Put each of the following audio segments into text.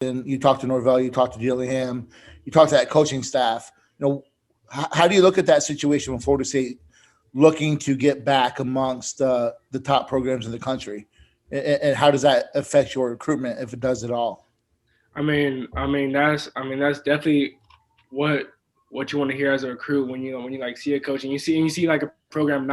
and you talk to Norvell, you talk to Gillingham, you talk to that coaching staff. How do you look at that situation with Florida State looking to get back amongst the top programs in the country, and how does that affect your recruitment if it does at all? That's definitely what you want to hear as a recruit when you like see a coach and you see like a program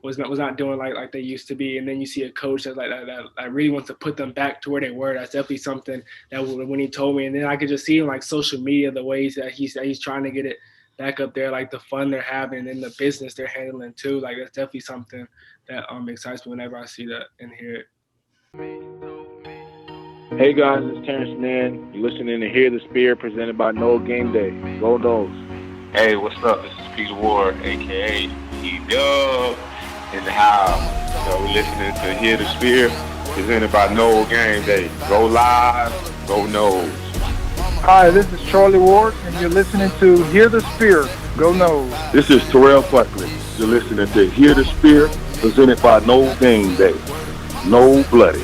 was not doing like they used to be, and then you see a coach that really wants to put them back to where they were. That's definitely something that when he told me, and then I could just see in like social media the ways that he's trying to get it back up there, like the fun they're having and the business they're handling too. Like that's definitely something that excites me whenever I see that and hear it. Hey guys, it's Terrence Nan. You're listening to Hear the Spear presented by Noel Game Day. Go Noles. Hey, what's up? This is Peter Ward, a.k.a. E-Dub in the house. We're listening to Hear the Spear presented by Noel Game Day. Go Live, go Noles. Hi, this is Charlie Ward, and you're listening to Hear the Spear. Go Noles. This is Terrell Buckley. You're listening to Hear the Spear presented by Noel Game Day. No Bloody.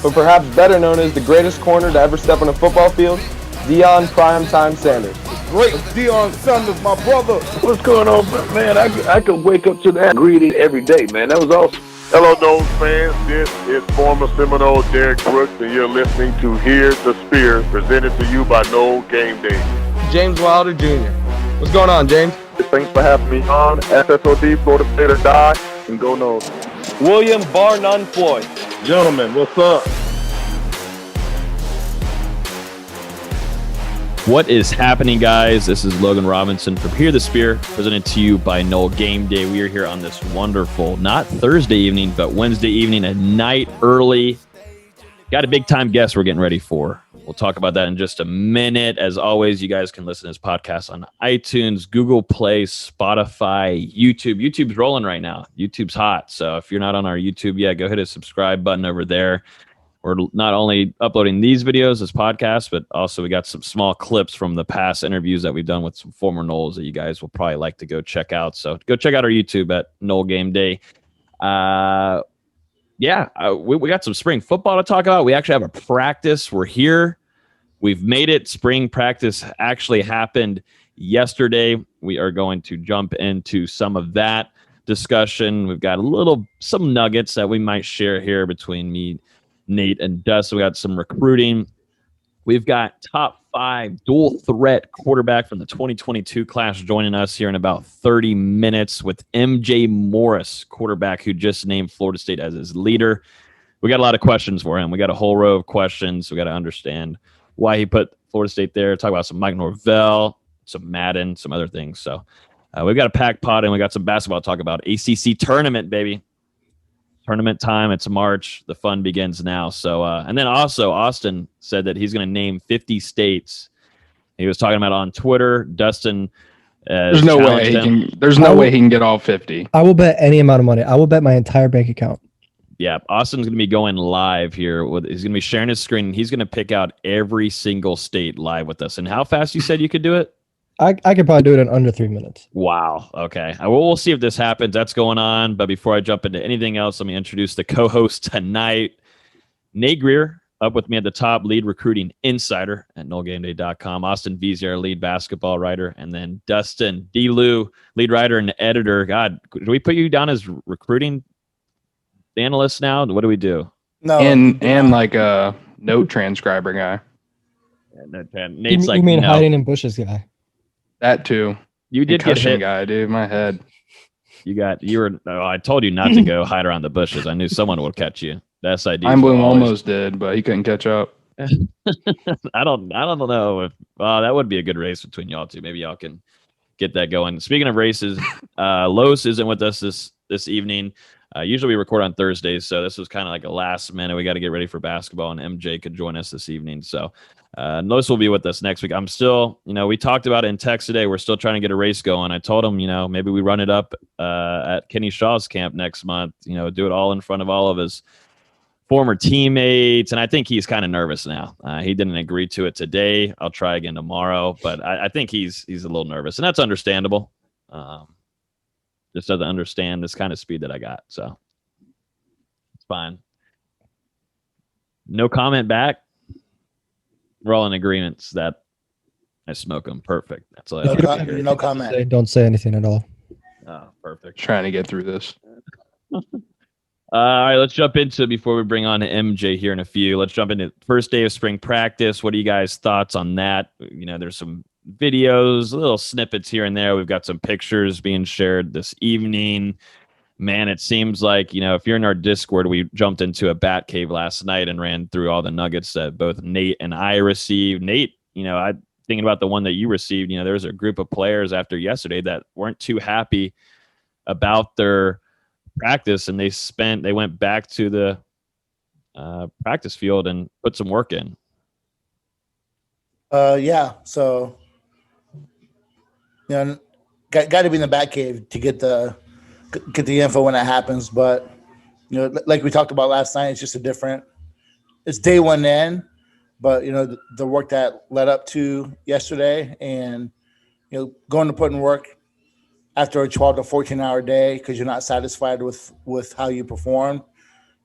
But perhaps better known as the greatest corner to ever step on a football field, Deion Primetime Sanders. Great Deion Sanders, my brother. What's going on, man? I could wake up to that greeting every day, man. That was awesome. Hello, Noles fans. This is former Seminole Derek Brooks, and you're listening to Hear the Spear, presented to you by Noel Game Day. James Wilder Jr. What's going on, James? Thanks for having me on. FSOD, Florida State or Die, and go Noles. William Bar None Floyd. Gentlemen, what's up? What is happening, guys? This is Logan Robinson from Hear the Spear, presented to you by Noel Game Day. We are here on this wonderful, not Thursday evening, but Wednesday evening, a night early. Got a big-time guest we're getting ready for. We'll talk about that in just a minute. As always, you guys can listen to this podcast on iTunes, Google Play, Spotify, YouTube. YouTube's rolling right now. YouTube's hot. So if you're not on our YouTube yet, go hit a subscribe button over there. We're not only uploading these videos as podcasts, but also we got some small clips from the past interviews that we've done with some former Noles that you guys will probably like to go check out. So go check out our YouTube at Noel Game Day. We got some spring football to talk about. We actually have a practice. We're here. We've made it. Spring practice actually happened yesterday. We are going to jump into some of that discussion. We've got some nuggets that we might share here between me, Nate, and Dustin. We got some recruiting. We've got top 5 dual threat quarterback from the 2022 class joining us here in about 30 minutes with MJ Morris, quarterback who just named Florida State as his leader. We got a lot of questions for him. We got a whole row of questions. We got to understand why he put Florida State there. Talk about some Mike Norvell, some Madden, some other things. So we've got a packed pot, and we got some basketball to talk about. ACC tournament, baby. Tournament time. It's March. The fun begins now. So, and then also Austin said that he's going to name 50 states. He was talking about on Twitter. Dustin, there's no way he can get all 50. I will bet any amount of money. I will bet my entire bank account. Yeah, Austin's going to be going live here. He's going to be sharing his screen. He's going to pick out every single state live with us. And how fast you said you could do it? I could probably do it in under 3 minutes. Wow. Okay. We'll see if this happens. That's going on. But before I jump into anything else, let me introduce the co-host tonight. Nate Greer, up with me at the top, lead recruiting insider at NoelGameDay.com. Austin Vizier, lead basketball writer. And then Dustin D-Lou, lead writer and editor. God, do we put you down as recruiting analyst now? What do we do? No. And like a note transcriber guy. Nate's you mean hiding in bushes guy? That too. You did get hit, guy, dude. My head. I told you not to go hide around the bushes. I knew someone would catch you. That's idea. Mind Bloom almost did, but he couldn't catch up. I don't know if that would be a good race between y'all two. Maybe y'all can get that going. Speaking of races, Los isn't with us this evening. Usually we record on Thursdays, so this was kind of like a last minute. We got to get ready for basketball, and MJ could join us this evening. So Los will be with us next week. I'm still, we talked about it in text today. We're still trying to get a race going. I told him, maybe we run it up at Kenny Shaw's camp next month, do it all in front of all of his former teammates. And I think he's kind of nervous now. He didn't agree to it today. I'll try again tomorrow, but I think he's a little nervous, and that's understandable. Just doesn't understand this kind of speed that I got. So it's fine. No comment back. we're all in agreement that I smoke them. Perfect. That's all. No comment. Don't say anything at all. Oh, perfect. Trying to get through this. All right, let's jump into it before we bring on MJ here in a few. Let's jump into first day of spring practice. What are you guys' thoughts on that? There's some videos, little snippets here and there. We've got some pictures being shared this evening. Man, it seems like, if you're in our Discord, we jumped into a bat cave last night and ran through all the nuggets that both Nate and I received. Nate, I thinking about the one that you received, there's a group of players after yesterday that weren't too happy about their practice, and they went back to the practice field and put some work in. Yeah. So, got to be in the bat cave to get the info when it happens. But, like we talked about last night, it's just it's day one in, but, the work that led up to yesterday and, going to put in work after a 12 to 14-hour day because you're not satisfied with how you performed,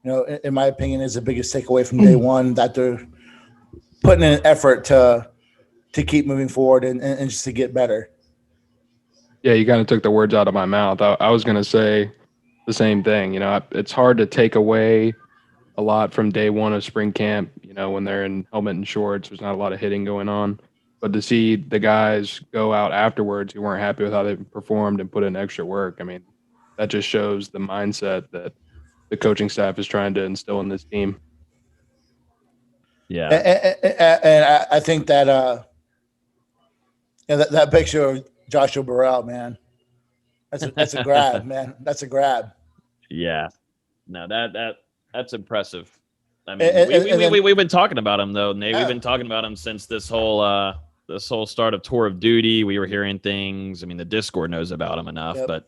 in my opinion, is the biggest takeaway from day one, that they're putting in an effort to keep moving forward and just to get better. Yeah, you kind of took the words out of my mouth. I was going to say the same thing. It's hard to take away a lot from day one of spring camp, when they're in helmet and shorts. There's not a lot of hitting going on. But to see the guys go out afterwards who weren't happy with how they performed and put in extra work, that just shows the mindset that the coaching staff is trying to instill in this team. Yeah. And I think that that picture of Joshua Burrell, man, that's a grab, man. That's a grab. Yeah. No, that's impressive. We've been talking about him though, Nate. We've been talking about him since this whole start of Tour of Duty. We were hearing things. The Discord knows about him enough, but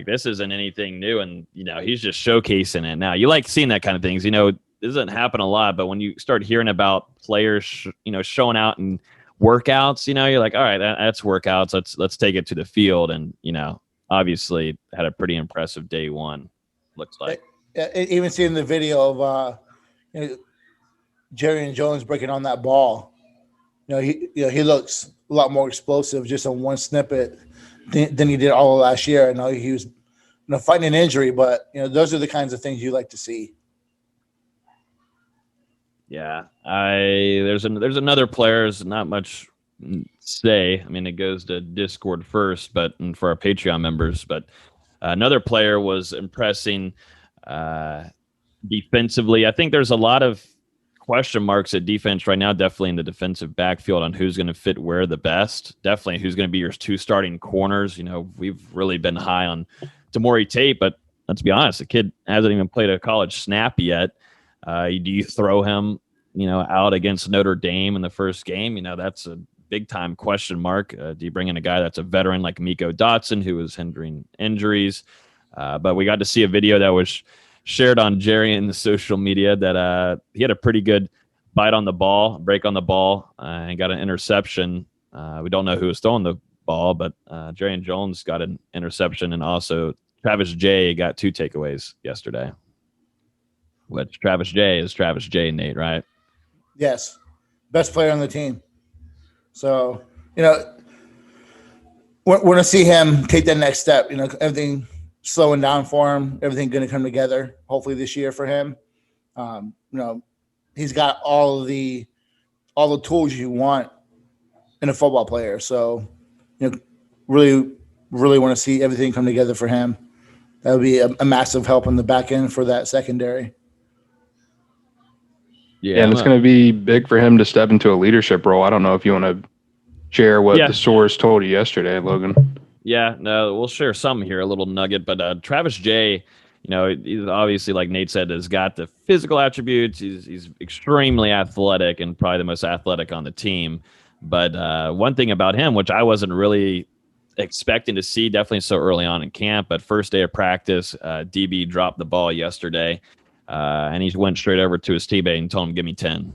this isn't anything new, and he's just showcasing it now. You like seeing that kind of things. It doesn't happen a lot, but when you start hearing about players, showing out in workouts, you're like, all right, that's workouts. Let's take it to the field, and obviously had a pretty impressive day one. Looks like. Even seeing the video of Jerry and Jones breaking on that ball, he looks a lot more explosive just on one snippet than he did all of last year. I know he was fighting an injury, but those are the kinds of things you like to see. Yeah, there's another player. There's not much say. It goes to Discord first, and for our Patreon members, but another player was impressing defensively. I think there's a lot of question marks at defense right now, definitely in the defensive backfield on who's going to fit where the best. Definitely who's going to be your two starting corners. We've really been high on Damori Tate, but let's be honest, the kid hasn't even played a college snap yet. Do you throw him, out against Notre Dame in the first game? That's a big time question mark. Do you bring in a guy that's a veteran like Miko Dotson, who was hindering injuries? But we got to see a video that was shared on Jerry in the social media that he had a pretty good break on the ball, and got an interception. We don't know who was throwing the ball, but Jerry and Jones got an interception, and also Travis J got 2 takeaways yesterday. Which Travis J is Travis J, Nate, right? Yes, best player on the team. So we're going to see him take that next step. Everything slowing down for him, everything going to come together hopefully this year for him. He's got all the tools you want in a football player. So, really, really want to see everything come together for him. That would be a massive help in the back end for that secondary. Yeah, and it's going to be big for him to step into a leadership role. I don't know if you want to share what the source told you yesterday, Logan. Yeah, no, we'll share some here, a little nugget. But Travis J, he's obviously, like Nate said, has got the physical attributes. He's extremely athletic and probably the most athletic on the team. But one thing about him, which I wasn't really expecting to see, definitely so early on in camp, but first day of practice, DB dropped the ball yesterday, and he went straight over to his teammate and told him, give me 10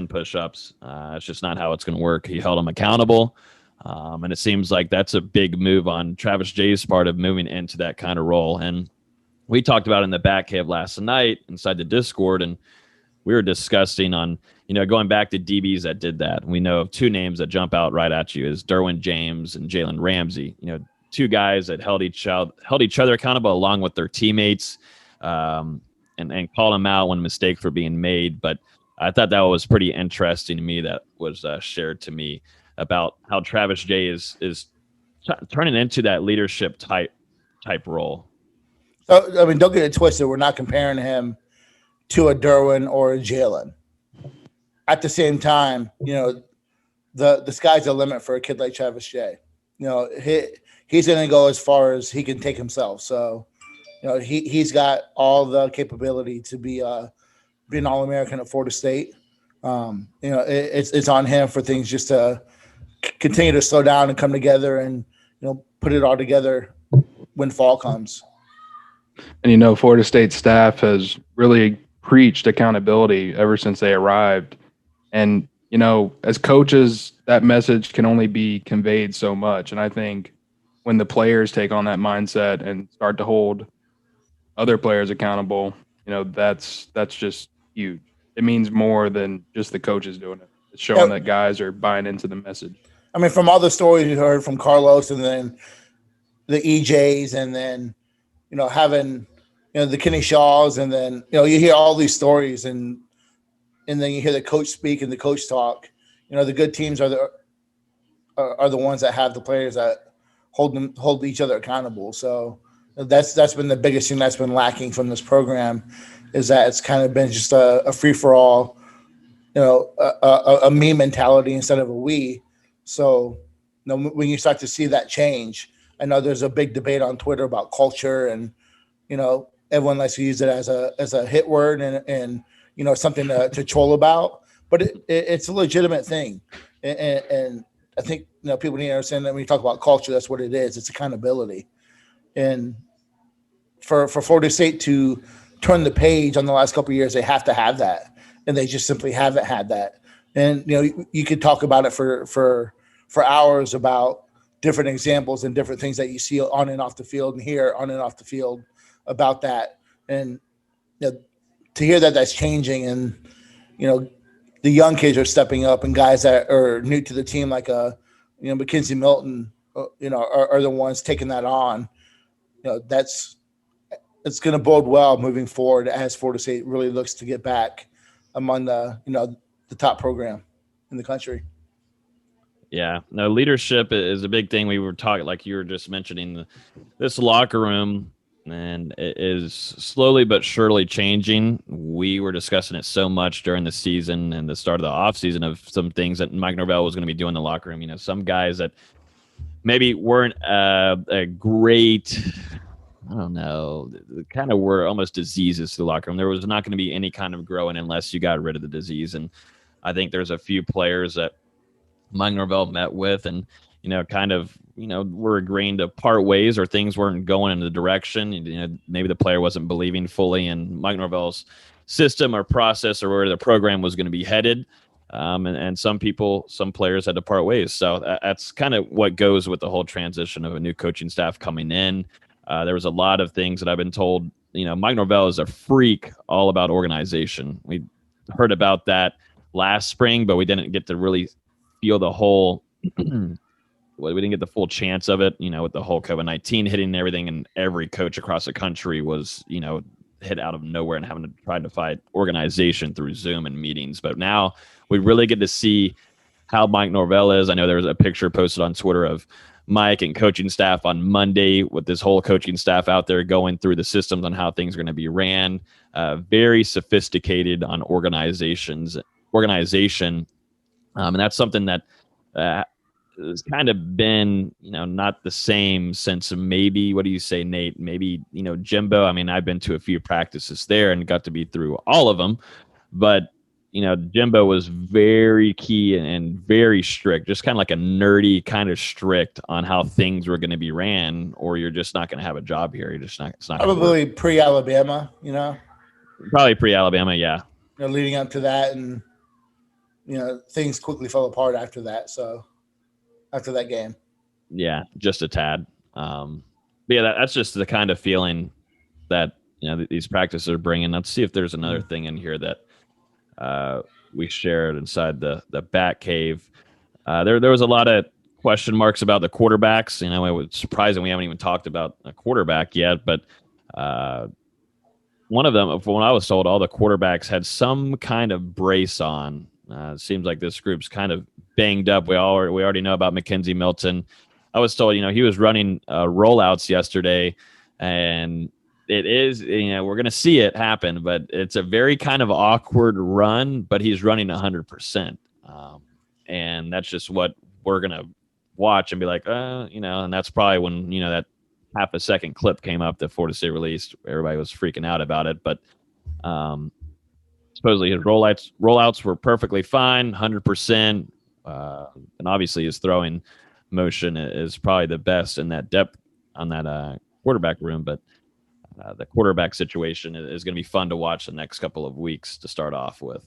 push-ups. It's just not how it's going to work. He held him accountable. And it seems like that's a big move on Travis J's part of moving into that kind of role. And we talked about it in the back cave last night inside the Discord, and we were discussing on, going back to DBs that did that. We know of two names that jump out right at you is Derwin James and Jalen Ramsey. Two guys that held each other accountable along with their teammates, and called them out when mistakes were being made. But I thought that was pretty interesting to me. That was shared to me about how Travis Jay is turning into that leadership type role. So, I mean, don't get it twisted. We're not comparing him to a Derwin or a Jalen. At the same time, the sky's the limit for a kid like Travis Jay. He's going to go as far as he can take himself. So, he's got all the capability to be an All-American at Florida State. It's on him for things just to continue to slow down and come together and, put it all together when fall comes. And, Florida State staff has really preached accountability ever since they arrived. And, as coaches, that message can only be conveyed so much. And I think when the players take on that mindset and start to hold other players accountable, that's just huge. It means more than just the coaches doing it. It's showing that guys are buying into the message. I mean, from all the stories you heard from Karlos and then the EJs and then, having, the Kenny Shaws and then, you hear all these stories and then you hear the coach speak and the coach talk. The good teams are the ones that have the players that hold each other accountable. So that's been the biggest thing that's been lacking from this program is that it's kind of been just a free for all, a me mentality instead of a we. So when you start to see that change, I know there's a big debate on Twitter about culture and, everyone likes to use it as a hit word and something to troll about, but it's a legitimate thing. And I think, people need to understand that when you talk about culture, that's what it is. It's accountability. And for Florida State to turn the page on the last couple of years, they have to have that. And they just simply haven't had that. And, you could talk about it for hours about different examples and different things that you see on and off the field and hear on and off the field about that. And to hear that that's changing and, the young kids are stepping up and guys that are new to the team, like, Mackenzie Milton, are the ones taking that on. It's going to bode well moving forward as Florida State really looks to get back among the top program in the country. Yeah, no, leadership is a big thing. We were talking, like you were just mentioning, this locker room, and it is slowly but surely changing. We were discussing it so much during the season and the start of the offseason of some things that Mike Norvell was going to be doing in the locker room. Some guys that maybe weren't a great, I don't know, kind of were almost diseases to the locker room. There was not going to be any kind of growing unless you got rid of the disease. And I think there's a few players that Mike Norvell met with and, were agreeing to part ways or things weren't going in the direction. Maybe the player wasn't believing fully in Mike Norvell's system or process or where the program was going to be headed. And some players had to part ways. So that's kind of what goes with the whole transition of a new coaching staff coming in. There was a lot of things that I've been told, Mike Norvell is a freak all about organization. We heard about that last spring, but we didn't get to really feel the whole, we didn't get the full chance of it, with the whole COVID-19 hitting and everything. And every coach across the country was, hit out of nowhere and having to try to fight organization through Zoom and meetings. But now we really get to see how Mike Norvell is. I know there was a picture posted on Twitter of Mike and coaching staff on Monday with this whole coaching staff out there going through the systems on how things are going to be ran. Very sophisticated on organization. And that's something that has kind of been, not the same since maybe, what do you say, Nate? Maybe, Jimbo. I mean, I've been to a few practices there and got to be through all of them, but Jimbo was very key and very strict, just kind of like a nerdy kind of strict on how things were going to be ran, or you're just not going to have a job here. You're just not. It's not probably pre-Alabama, Probably pre-Alabama, yeah. Leading up to that, and things quickly fell apart after that. So after that game, yeah, just a tad. But yeah, that's just the kind of feeling that these practices are bringing. Let's see if there's another thing in here that we shared inside the Bat Cave. There was a lot of question marks about the quarterbacks. You know, it was surprising we haven't even talked about a quarterback yet, but one of them, from what I was told, all the quarterbacks had some kind of brace on. It seems like this group's kind of banged up. We already know about Mackenzie Milton. I was told, he was running rollouts yesterday, and it is, we're going to see it happen, but it's a very kind of awkward run, but he's running 100%. And that's just what we're going to watch and be like, and that's probably when, that half a second clip came up that Florida State released. Everybody was freaking out about it, but supposedly his rollouts were perfectly fine, 100%. And obviously his throwing motion is probably the best in that depth on that quarterback room, but the quarterback situation is going to be fun to watch the next couple of weeks to start off with.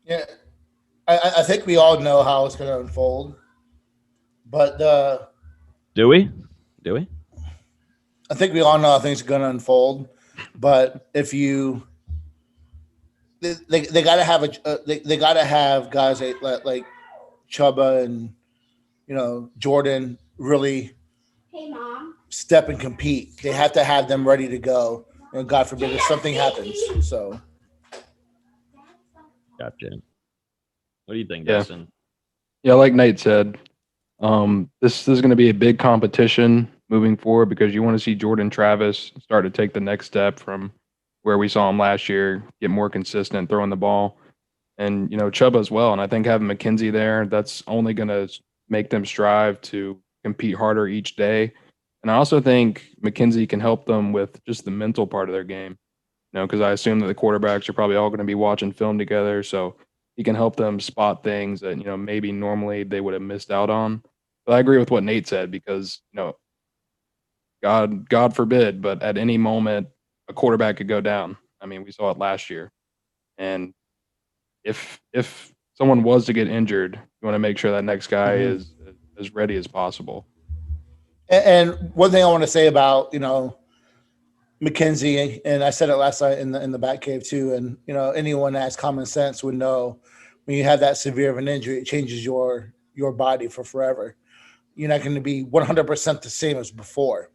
Yeah, I think we all know how it's going to unfold, but do we? I think we all know how things are going to unfold, but if you they got to have they got to have guys like Chubba and Jordan really step and compete. They have to have them ready to go. God forbid if something happens. So, gotcha. What do you think, Dustin? Yeah, like Nate said, this is going to be a big competition moving forward because you want to see Jordan Travis start to take the next step from where we saw him last year, get more consistent throwing the ball, and Chubba as well. And I think having McKenzie there, that's only going to make them strive to compete harder each day. And I also think McKenzie can help them with just the mental part of their game, because I assume that the quarterbacks are probably all going to be watching film together. So he can help them spot things that, maybe normally they would have missed out on. But I agree with what Nate said because, God forbid, but at any moment, a quarterback could go down. I mean, we saw it last year. And if someone was to get injured, you want to make sure that next guy is as ready as possible. And one thing I want to say about, McKenzie, and I said it last night in the Bat Cave too, and, anyone that has common sense would know when you have that severe of an injury, it changes your body for forever. You're not going to be 100% the same as before.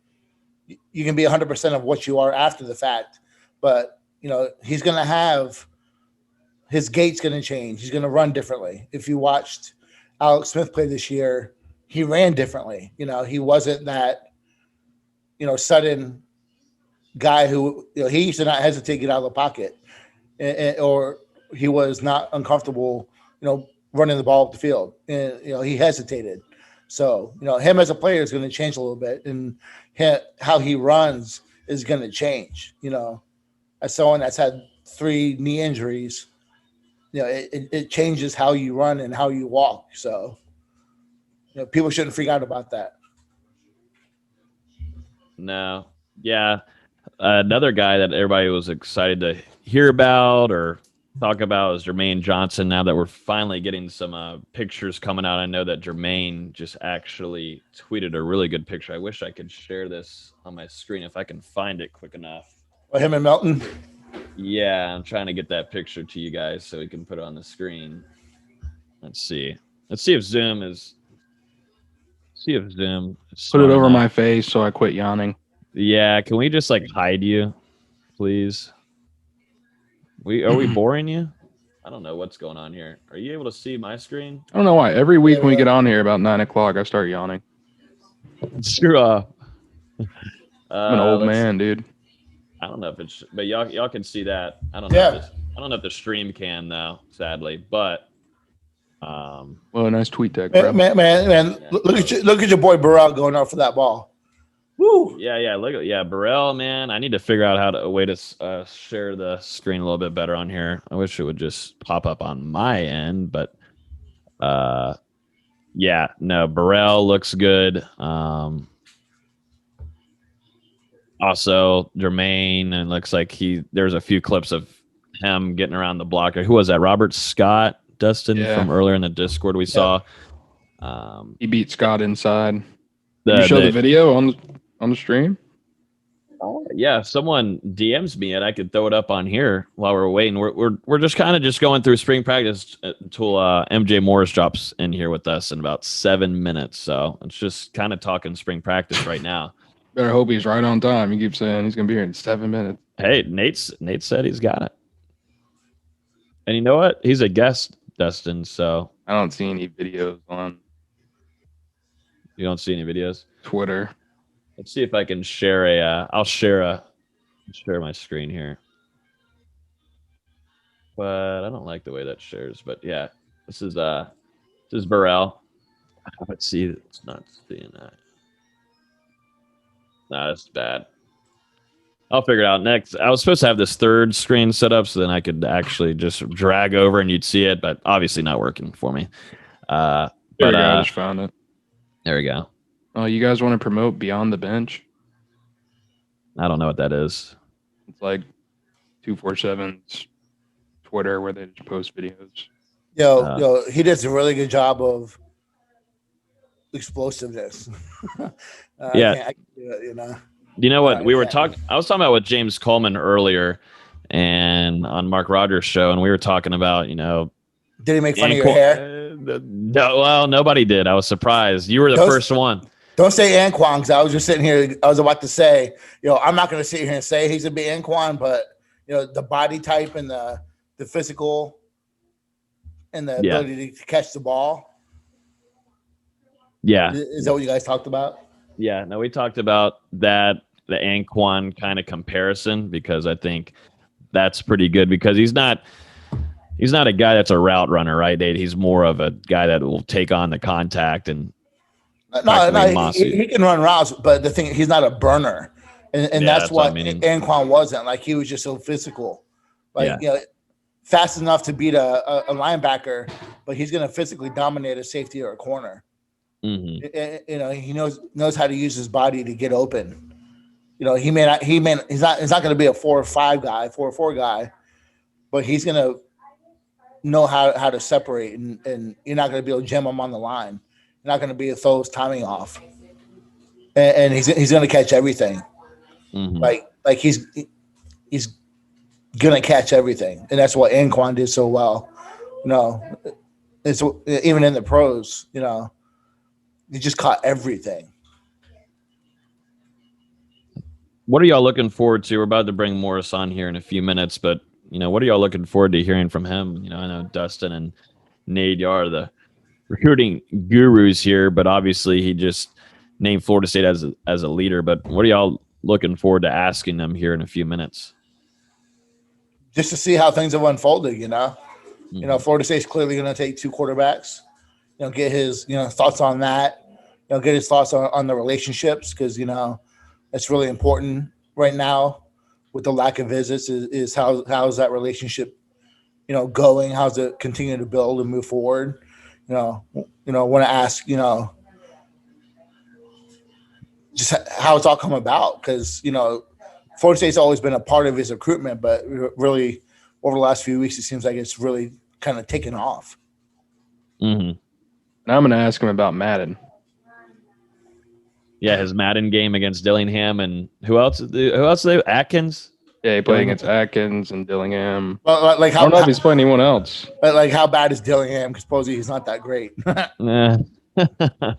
You can be 100% of what you are after the fact, but, he's going to have his gait's going to change. He's going to run differently. If you watched Alex Smith play this year, he ran differently. He wasn't that, sudden guy who, he used to not hesitate to get out of the pocket, or he was not uncomfortable, running the ball up the field. And, he hesitated. So, him as a player is going to change a little bit, and how he runs is going to change. As someone that's had 3 knee injuries, it changes how you run and how you walk. So, people shouldn't freak out about that. No. Yeah. Another guy that everybody was excited to hear about or talk about is Jermaine Johnson. Now that we're finally getting some pictures coming out, I know that Jermaine just actually tweeted a really good picture. I wish I could share this on my screen if I can find it quick enough. Well, him and Melton? Yeah, I'm trying to get that picture to you guys so we can put it on the screen. Let's see if Zoom is... Put it over my face so I quit yawning. Yeah, can we just hide you, please? Are we boring you? I don't know what's going on here. Are you able to see my screen? I don't know why. Every week when we get on here about 9 o'clock, I start yawning. Screw off. I'm an old man, dude. I don't know if it's, but y'all can see that. I don't know. Yeah. I don't know if the stream can though, sadly, but. Well, nice tweet tech, bro. Man. Yeah. Look at your boy Burrell going out for that ball. Woo. Yeah. Burrell, man. I need to figure out a way to share the screen a little bit better on here. I wish it would just pop up on my end, but Burrell looks good. Also, Jermaine, and it looks like there's a few clips of him getting around the block. Who was that? Robert Scott, Dustin, from earlier in the Discord we saw. He beat Scott inside. Did you show the video on the stream? I Yeah, if someone DMs me and I could throw it up on here while we're waiting. We're just kind of just going through spring practice until MJ Morris drops in here with us in about 7 minutes. So it's just kind of talking spring practice right now. Better hope he's right on time. He keeps saying he's gonna be here in 7 minutes. Hey, Nate said he's got it. And you know what? He's a guest, Dustin. So I don't see any videos on you don't see any videos? Twitter. Let's see if I can share I'll share my screen here. But I don't like the way that shares. But yeah, this is Burrell. Let's see. It's not seeing that. Nah, that's bad. I'll figure it out next. I was supposed to have this third screen set up so then I could actually just drag over and you'd see it, but obviously not working for me. There we go. I just found it. There we go. Oh, you guys want to promote Beyond the Bench? I don't know what that is. It's like 247's Twitter where they just post videos. Yo, he does a really good job of explosiveness. Yeah. I can't do it, you know. You know what? I was talking about with James Coleman earlier and on Mark Rogers' show, and we were talking about, did he make fun of your hair? No, well, nobody did. I was surprised. You were the first one. Don't say Anquan, because I was just sitting here. I was about to say, I'm not going to sit here and say he's a big Anquan, but the body type and the physical and the ability to catch the ball. Yeah. Is that what you guys talked about? Yeah. No, we talked about that, the Anquan kind of comparison, because I think that's pretty good because he's not a guy that's a route runner, right, Nate? He's more of a guy that will take on the contact and he can run routes, but the thing, he's not a burner, and that's what Anquan wasn't. Like, he was just so physical, fast enough to beat a linebacker, but he's going to physically dominate a safety or a corner. Mm-hmm. He knows how to use his body to get open. He's not going to be a 4-5 guy, 4-4 guy, but he's going to know how to separate, and you're not going to be able to jam him on the line. You're not going to be able to throw his timing off, and he's going to catch everything. Mm-hmm. Like he's going to catch everything, and that's what Anquan did so well. It's even in the pros. He just caught everything. What are y'all looking forward to? We're about to bring Morris on here in a few minutes, but what are y'all looking forward to hearing from him? I know Dustin and Nate are the recruiting gurus here, but obviously he just named Florida State as a leader. But what are y'all looking forward to asking them here in a few minutes? Just to see how things have unfolded, Mm-hmm. Florida State's clearly going to take 2 quarterbacks. Get his thoughts on that. Get his thoughts on the relationships, because that's really important right now with the lack of visits. Is how's that relationship going? How's it continue to build and move forward? Want to ask just how it's all come about, because Florida State's always been a part of his recruitment, but really over the last few weeks it seems like it's really kind of taken off. Mm-hmm. Now I'm going to ask him about Madden. Yeah, his Madden game against Dillingham, and who else? Atkins. Yeah, he played against Atkins and Dillingham. Well, I don't know if he's playing anyone else. But how bad is Dillingham? Because supposedly he's not that great.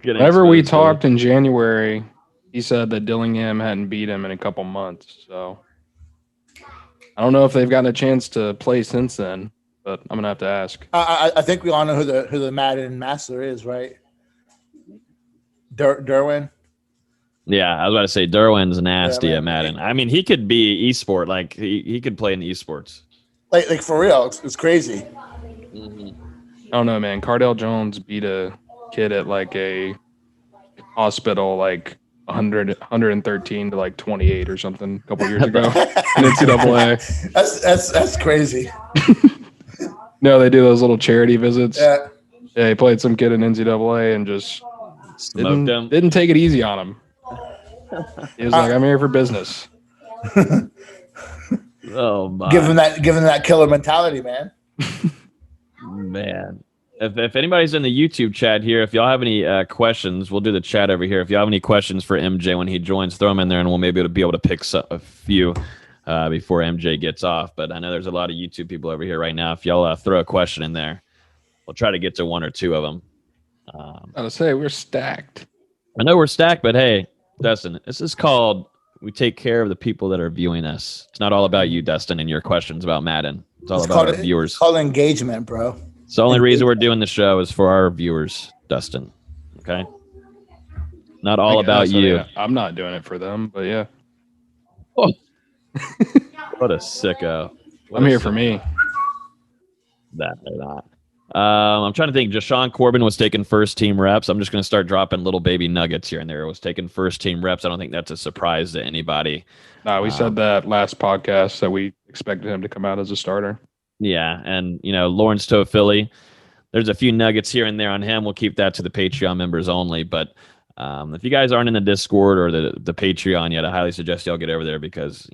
Whenever we talked in January, he said that Dillingham hadn't beat him in a couple months. So I don't know if they've gotten a chance to play since then, but I'm gonna have to ask. I think we all know who the Madden master is, right? Derwin. Yeah, I was about to say Derwin's nasty at Madden. I mean, he could be esport, like he could play in esports. Like for real, it's crazy. Mm-hmm. I don't know, man. Cardell Jones beat a kid at like a hospital, like 113 to like 28 or something a couple years ago in NCAA. That's crazy. No, they do those little charity visits. Yeah, he played some kid in NCAA and just smoked him. Didn't take it easy on him. He was like, "I'm here for business." Oh my! Give him that killer mentality, man. Man, If anybody's in the YouTube chat here, if y'all have any questions, we'll do the chat over here. If y'all have any questions for MJ when he joins, throw them in there, and we'll maybe be able to pick a few before MJ gets off. But I know there's a lot of YouTube people over here right now. If y'all throw a question in there, we'll try to get to one or two of them. I would say we're stacked. I know we're stacked, but hey, Dustin, this is called we take care of the people that are viewing us. It's not all about you, Dustin, and your questions about Madden. It's all about our viewers. It's called engagement, bro. It's the only reason we're doing the show is for our viewers, Dustin. Okay? Not all about you. Yeah. I'm not doing it for them, but yeah. Oh. What a sicko. I'm here for me. That they're not. I'm trying to think. Jashawn Corbin was taking first-team reps. I'm just going to start dropping little baby nuggets here and there. Was taking first-team reps. I don't think that's a surprise to anybody. No, we said that last podcast that we expected him to come out as a starter. Yeah, and, Lawrence Toafili, there's a few nuggets here and there on him. We'll keep that to the Patreon members only. But if you guys aren't in the Discord or the Patreon yet, I highly suggest y'all get over there because,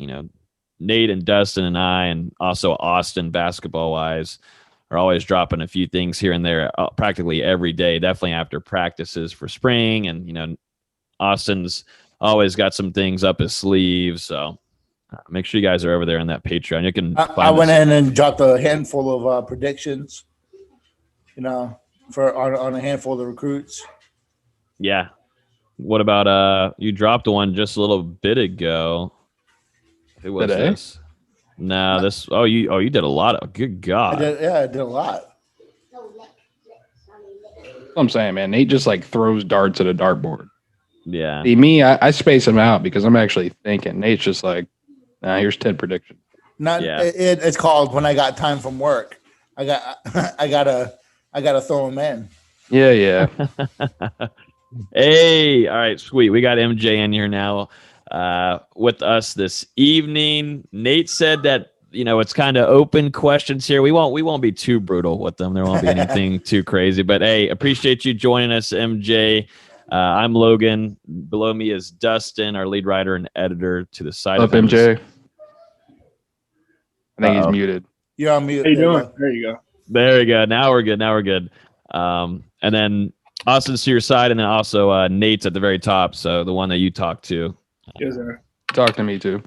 Nate and Dustin and I and also Austin basketball-wise are always dropping a few things here and there practically every day, definitely after practices for spring. And, Austin's always got some things up his sleeve. So make sure you guys are over there on that Patreon. You can. I went in and dropped a handful of predictions, for on a handful of the recruits. Yeah. What about you dropped one just a little bit ago? Who was Today? this? No, this. You did a lot of. Good God. I did a lot. I'm saying, man, Nate just throws darts at a dartboard. Yeah. See, me, I space him out because I'm actually thinking. Nate's just here's 10 predictions. It's called when I got time from work. I gotta throw them in. Yeah. Hey, all right, sweet. We got MJ in here now with us this evening. Nate said that it's kind of open questions here. We won't be too brutal with them. There won't be anything too crazy. But hey, appreciate you joining us, MJ. I'm Logan. Below me is Dustin, our lead writer and editor. To the side of MJ. I think he's muted. You're on mute. How you doing? There you go. There you go. Now we're good. And then Austin's to your side, and then also Nate's at the very top. So the one that you talked to. Yes, sir. Talk to me too.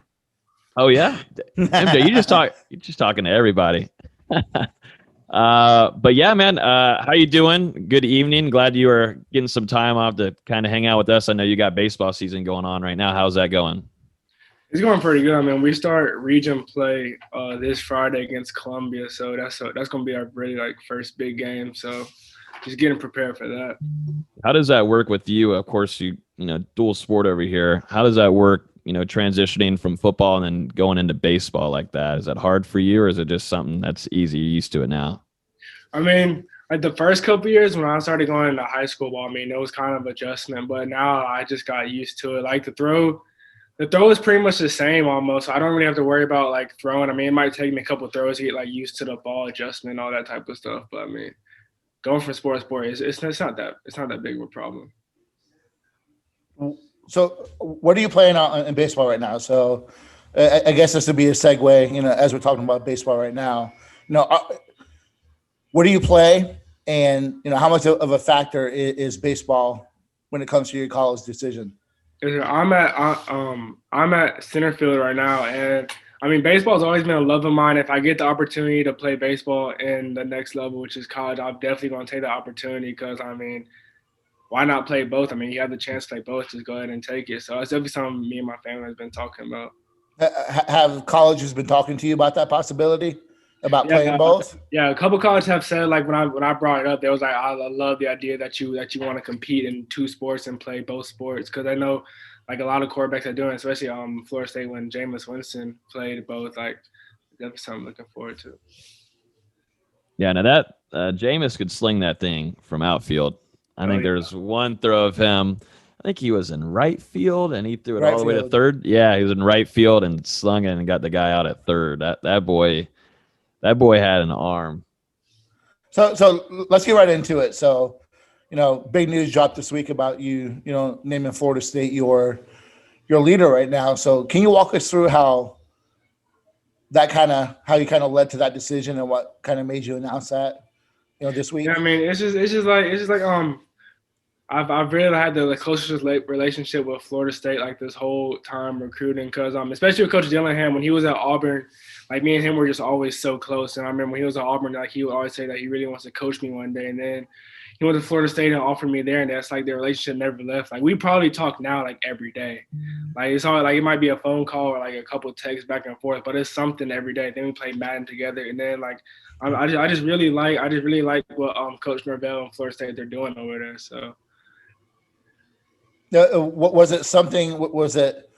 Oh yeah, MJ, you're just talking to everybody. But yeah, man, how you doing? Good evening. Glad you are getting some time off to kind of hang out with us. I know you got baseball season going on right now. How's that going? It's going pretty good. I mean, we start region play this Friday against Columbia, so that's going to be our really first big game. So just getting prepared for that. How does that work with you? Of course, you dual sport over here. How does that work? Transitioning from football and then going into baseball like that. Is that hard for you, or is it just something that's easy? You're used to it now. I mean, the first couple years when I started going into high school ball, it was kind of adjustment, but now I just got used to it. The throw is pretty much the same almost. So I don't really have to worry about throwing. It might take me a couple throws to get used to the ball adjustment, all that type of stuff. But going from sport to sport, it's not that big of a problem. So what are you playing in baseball right now? So I guess this would be a segue, as we're talking about baseball right now. Where do you play, and how much of a factor is baseball when it comes to your college decision? I'm at center field right now, and baseball has always been a love of mine. If I get the opportunity to play baseball in the next level, which is college, I'm definitely going to take the opportunity because why not play both? You have the chance to play both, just go ahead and take it. So it's definitely something me and my family has been talking about. Have colleges been talking to you about that possibility? About playing both? Yeah, a couple colleges have said when I brought it up, they was I love the idea that you want to compete in two sports and play both sports, because I know a lot of quarterbacks are doing, especially Florida State when Jameis Winston played both. That's something I'm looking forward to. Yeah, now that Jameis could sling that thing from outfield. I think there's one throw of him. I think he was in right field and he threw it all the way to third. Yeah, he was in right field and slung it and got the guy out at third. That boy had an arm. So let's get right into it. So, big news dropped this week about you, naming Florida State your leader right now. So can you walk us through how you kind of led to that decision and what kind of made you announce that? this week? Yeah, I mean, it's just like I've really had the closest relationship with Florida State like this whole time recruiting, because especially with Coach Dillingham when he was at Auburn, like me and him were just always so close. And I remember when he was at Auburn, like he would always say that he really wants to coach me one day. And then he went to Florida State and offered me there, and that's like their relationship never left. Like we probably talk now like every day. Like it's all like it might be a phone call or like a couple of texts back and forth, but it's something every day. Then we play Madden together, and then like I just really like what Coach Norvell and Florida State they're doing over there. So. What was it? Something? Was it?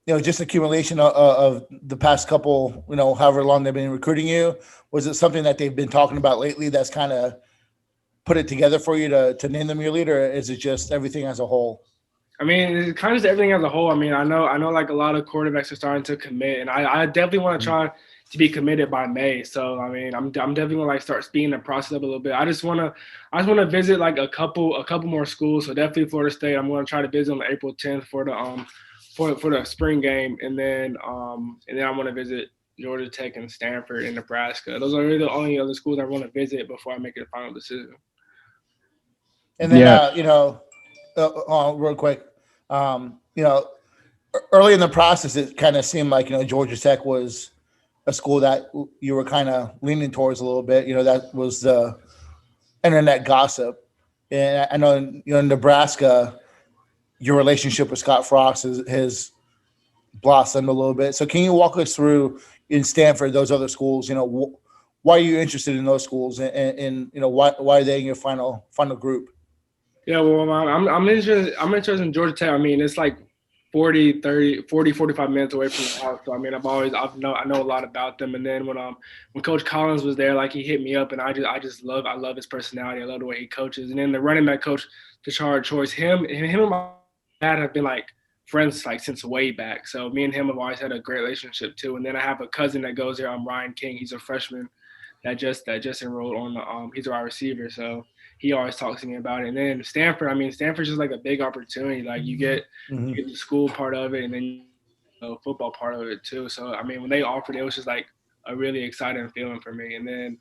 Just accumulation of the past couple. However long they've been recruiting you. Was it something that they've been talking about lately that's kind of put it together for you to name them your leader? Or is it just everything as a whole? I mean, it's kind of just everything as a whole. I mean, I know like a lot of quarterbacks are starting to commit, and I definitely want to try to be committed by May. So I mean, I'm definitely gonna like start speeding the process up a little bit. I just wanna visit like a couple more schools. So definitely Florida State. I'm gonna try to visit on April 10th for the spring game, and then I want to visit Georgia Tech and Stanford and Nebraska. Those are really the only other schools I want to visit before I make a final decision. And then real quick, early in the process, it kind of seemed like Georgia Tech was a school that you were kind of leaning towards a little bit. That was the internet gossip. And I know, in Nebraska, your relationship with Scott Frost has blossomed a little bit. So can you walk us through in Stanford, those other schools, why are you interested in those schools and why are they in your final group? Yeah, well, I'm interested in Georgia Tech. I mean, it's like 45 minutes away from the house. So I mean, I know a lot about them. And then when Coach Collins was there, like he hit me up, and I love his personality. I love the way he coaches. And then the running back coach, Tashard Choice, him and my dad have been like friends like since way back. So me and him have always had a great relationship too. And then I have a cousin that goes there. Ryan King. He's a freshman that just enrolled on the he's a wide receiver. So he always talks to me about it. And then Stanford's just like a big opportunity. Like you get the school part of it, and then football part of it too. So I mean, when they offered it, it was just like a really exciting feeling for me. And then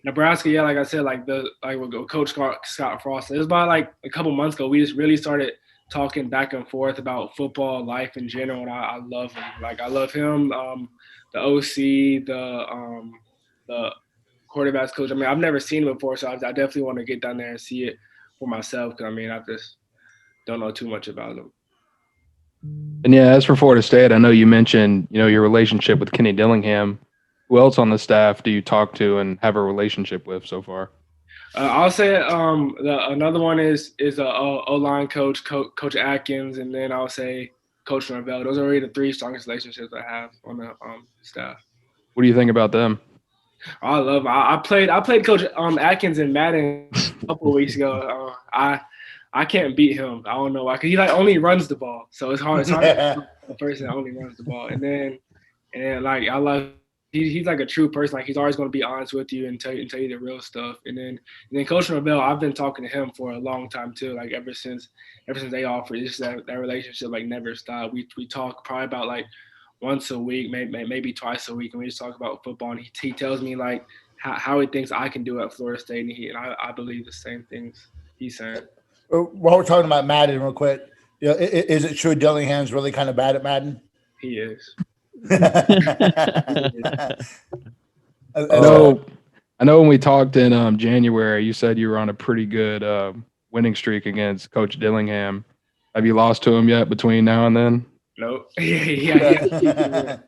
Nebraska, yeah, like I said, with Coach Scott Frost, it was about like a couple months ago. We just really started talking back and forth about football, life in general, and I love him. Like I love him, the OC, the quarterbacks coach. I mean, I've never seen him before, so I definitely want to get down there and see it for myself, because I mean, I just don't know too much about him. And yeah, as for Florida State, I know you mentioned, your relationship with Kenny Dillingham. Who else on the staff do you talk to and have a relationship with so far? I'll say another one is a O-line coach, Coach Atkins, and then I'll say Coach Norvell. Those are really the three strongest relationships I have on the staff. What do you think about them? I love them. I played Coach Atkins in Madden a couple of weeks ago. I can't beat him. I don't know why, because he only runs the ball, so it's hard. It's hard to the person that only runs the ball. And then like I love. He's like a true person. Like he's always going to be honest with you and tell you the real stuff. And then Coach Norvell, I've been talking to him for a long time too. Like ever since they offered, it's just that relationship like never stopped. We talk probably about like once a week, maybe twice a week, and we just talk about football. And he tells me like how he thinks I can do at Florida State, and I believe the same things he's saying. While we're talking about Madden, real quick, is it true Dillingham's really kind of bad at Madden? He is. I know when we talked in January, you said you were on a pretty good winning streak against Coach Dillingham. Have you lost to him yet between now and then? Nope. Yeah.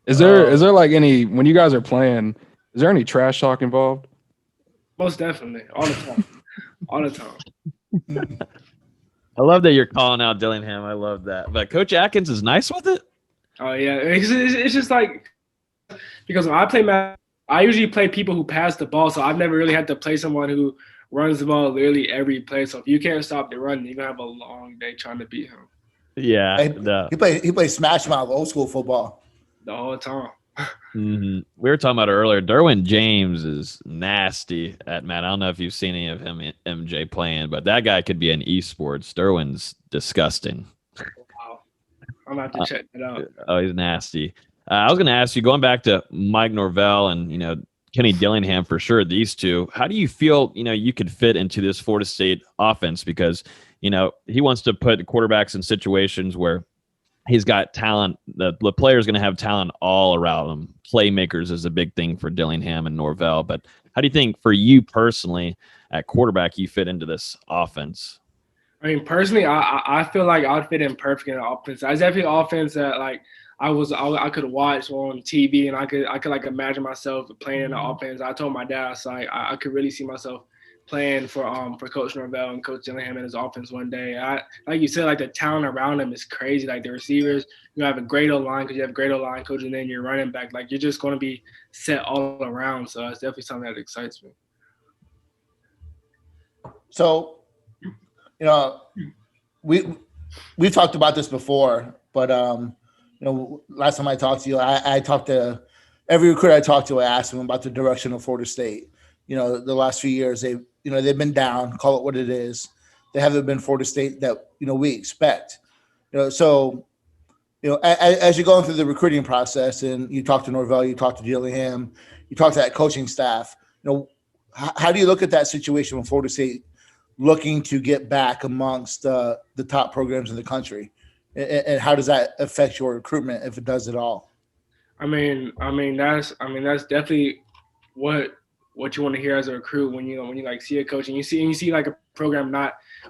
Is there like any, when you guys are playing, is there any trash talk involved? Most definitely. All the time. I love that you're calling out Dillingham. I love that. But Coach Atkins is nice with it? Oh, yeah. It's just like – because when I play Madden, I usually play people who pass the ball, so I've never really had to play someone who runs the ball literally every play. So if you can't stop the run, you're going to have a long day trying to beat him. Yeah. He plays Smash Mouth, old school football. The whole time. Mm-hmm. We were talking about it earlier. Derwin James is nasty at Madden. I don't know if you've seen any of him, MJ, playing, but that guy could be in esports. Derwin's disgusting. Wow. I'm going to have to check that out. Oh, he's nasty. I was going to ask you, going back to Mike Norvell and, Kenny Dillingham for sure. These two. How do you feel? You could fit into this Florida State offense because he wants to put quarterbacks in situations where he's got talent. The player's going to have talent all around him. Playmakers is a big thing for Dillingham and Norvell. But how do you think for you personally at quarterback you fit into this offense? I mean, personally, I feel like I'd fit in perfect in the offense. I definitely offense that like I could watch on TV and I could like imagine myself playing in the offense. I told my dad, I was like, I could really see myself playing for Coach Norvell and Coach Dillingham in his offense one day. Like you said, like the talent around him is crazy. Like the receivers, you have a great O-line because you have a great O-line coach, and then your running back, like you're just going to be set all around. So it's definitely something that excites me. So, we've talked about this before, but last time I talked to you, I talked to every recruiter I talked to. I asked them about the direction of Florida State. The last few years they've been down. Call it what it is. They haven't been Florida State that we expect. So as you're going through the recruiting process, and you talk to Norvell, you talk to Dillingham, you talk to that coaching staff. How do you look at that situation when Florida State looking to get back amongst the top programs in the country, and how does that affect your recruitment if it does at all? I mean that's definitely what you want to hear as a recruit when you like see a coach and you see like a program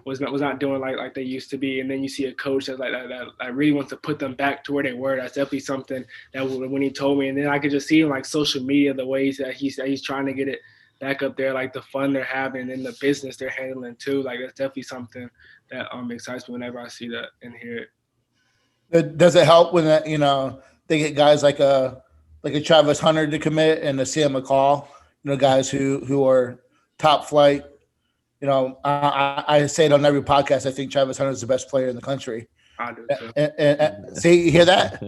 was not doing like they used to be, and then you see a coach that really wants to put them back to where they were. That's definitely something that when he told me, and then I could just see like social media, the ways that he's trying to get it back up there, like the fun they're having and the business they're handling too. Like that's definitely something that excites me whenever I see that and hear it. Does it help when they get guys like a Travis Hunter to commit and a Sam McCall, guys who are top flight? I say it on every podcast. I think Travis Hunter is the best player in the country. I do too. And see, you hear that?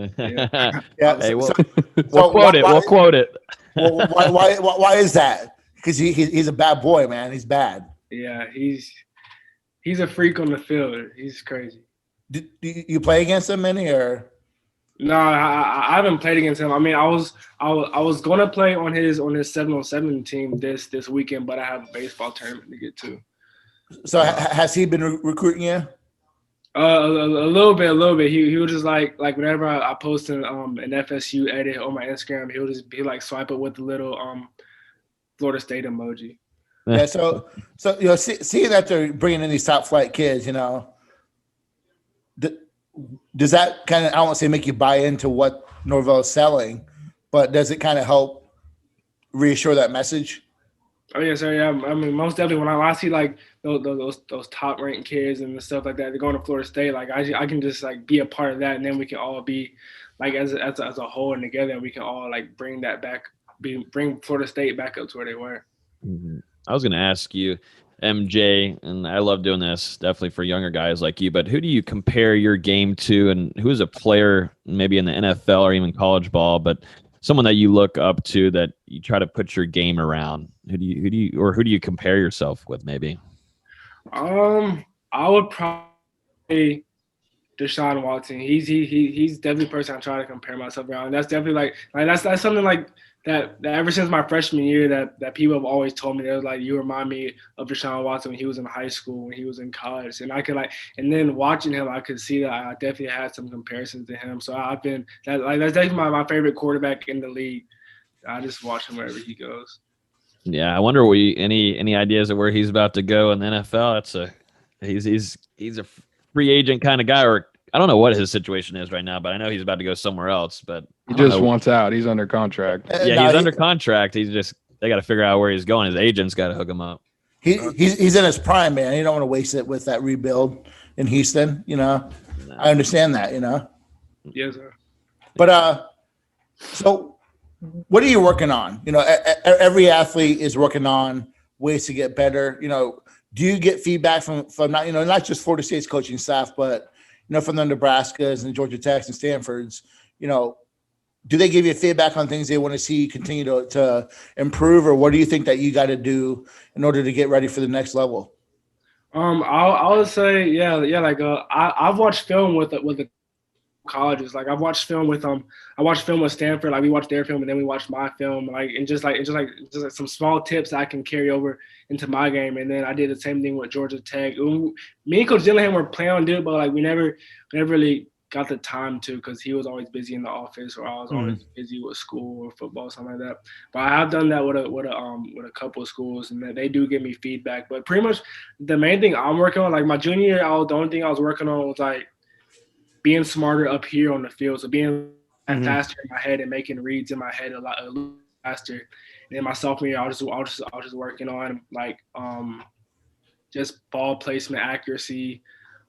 Yeah. Hey, we'll quote it. We'll quote it. Why is that? Because he's a bad boy, man. He's bad. Yeah, he's a freak on the field. He's crazy. Do you play against him any or? No, I haven't played against him. I mean, I was gonna play on his 7-on-7 team this weekend, but I have a baseball tournament to get to. So has he been recruiting you? A little bit. He would just like whenever I post an FSU edit on my Instagram, he'll just be like swipe it with the little Florida State emoji. Yeah. So seeing that they're bringing in these top flight kids, does that kind of, I won't say make you buy into what Norvell is selling, but does it kind of help reassure that message? Oh yeah, sir. Yeah, I mean, most definitely. When I see like those top ranked kids and the stuff like that, they're going to Florida State. Like I can just like be a part of that, and then we can all be like as a whole and together, we can all like bring that back, bring Florida State back up to where they were. Mm-hmm. I was going to ask you, MJ, and I love doing this definitely for younger guys like you, but who do you compare your game to, and who is a player maybe in the NFL or even college ball, but someone that you look up to that you try to put your game around? Who do you compare yourself with maybe? I would probably Deshaun Watson. He's definitely the person I try to compare myself around. And that's definitely like that's something like that ever since my freshman year that people have always told me. They was like, you remind me of Deshaun Watson when he was in high school, when he was in college. And I could and then watching him, I could see that I definitely had some comparisons to him. So that's definitely my favorite quarterback in the league. I just watch him wherever he goes. Yeah, I wonder any ideas of where he's about to go in the NFL. He's a free agent kind of guy, or I don't know what his situation is right now, but I know he's about to go somewhere else. But he just wants out. He's under contract. Yeah, he's under contract. They got to figure out where he's going. His agent's got to hook him up. He's in his prime, man. You don't want to waste it with that rebuild in Houston. I understand that. Yes, sir. But so what are you working on? Every athlete is working on ways to get better. Do you get feedback from not just Florida State's coaching staff, but from the Nebraskas and Georgia Techs and Stanfords? Do they give you feedback on things they want to see you continue to improve, or what do you think that you got to do in order to get ready for the next level? I would say, yeah. Like I've watched film with a colleges. Like I've watched film with I watched film with Stanford. Like we watched their film and then we watched my film. Like and just like some small tips I can carry over into my game. And then I did the same thing with Georgia Tech. Me and Coach Dillingham were planning on doing it, but like we never really got the time to, because he was always busy in the office, or I was always busy with school or football, something like that. But I have done that with a couple of schools, and they do give me feedback. But pretty much the main thing I'm working on, like my junior year, the only thing I was working on was like being smarter up here on the field, so being faster in my head and making reads in my head a little faster. And then my sophomore year, I was just working on like just ball placement accuracy,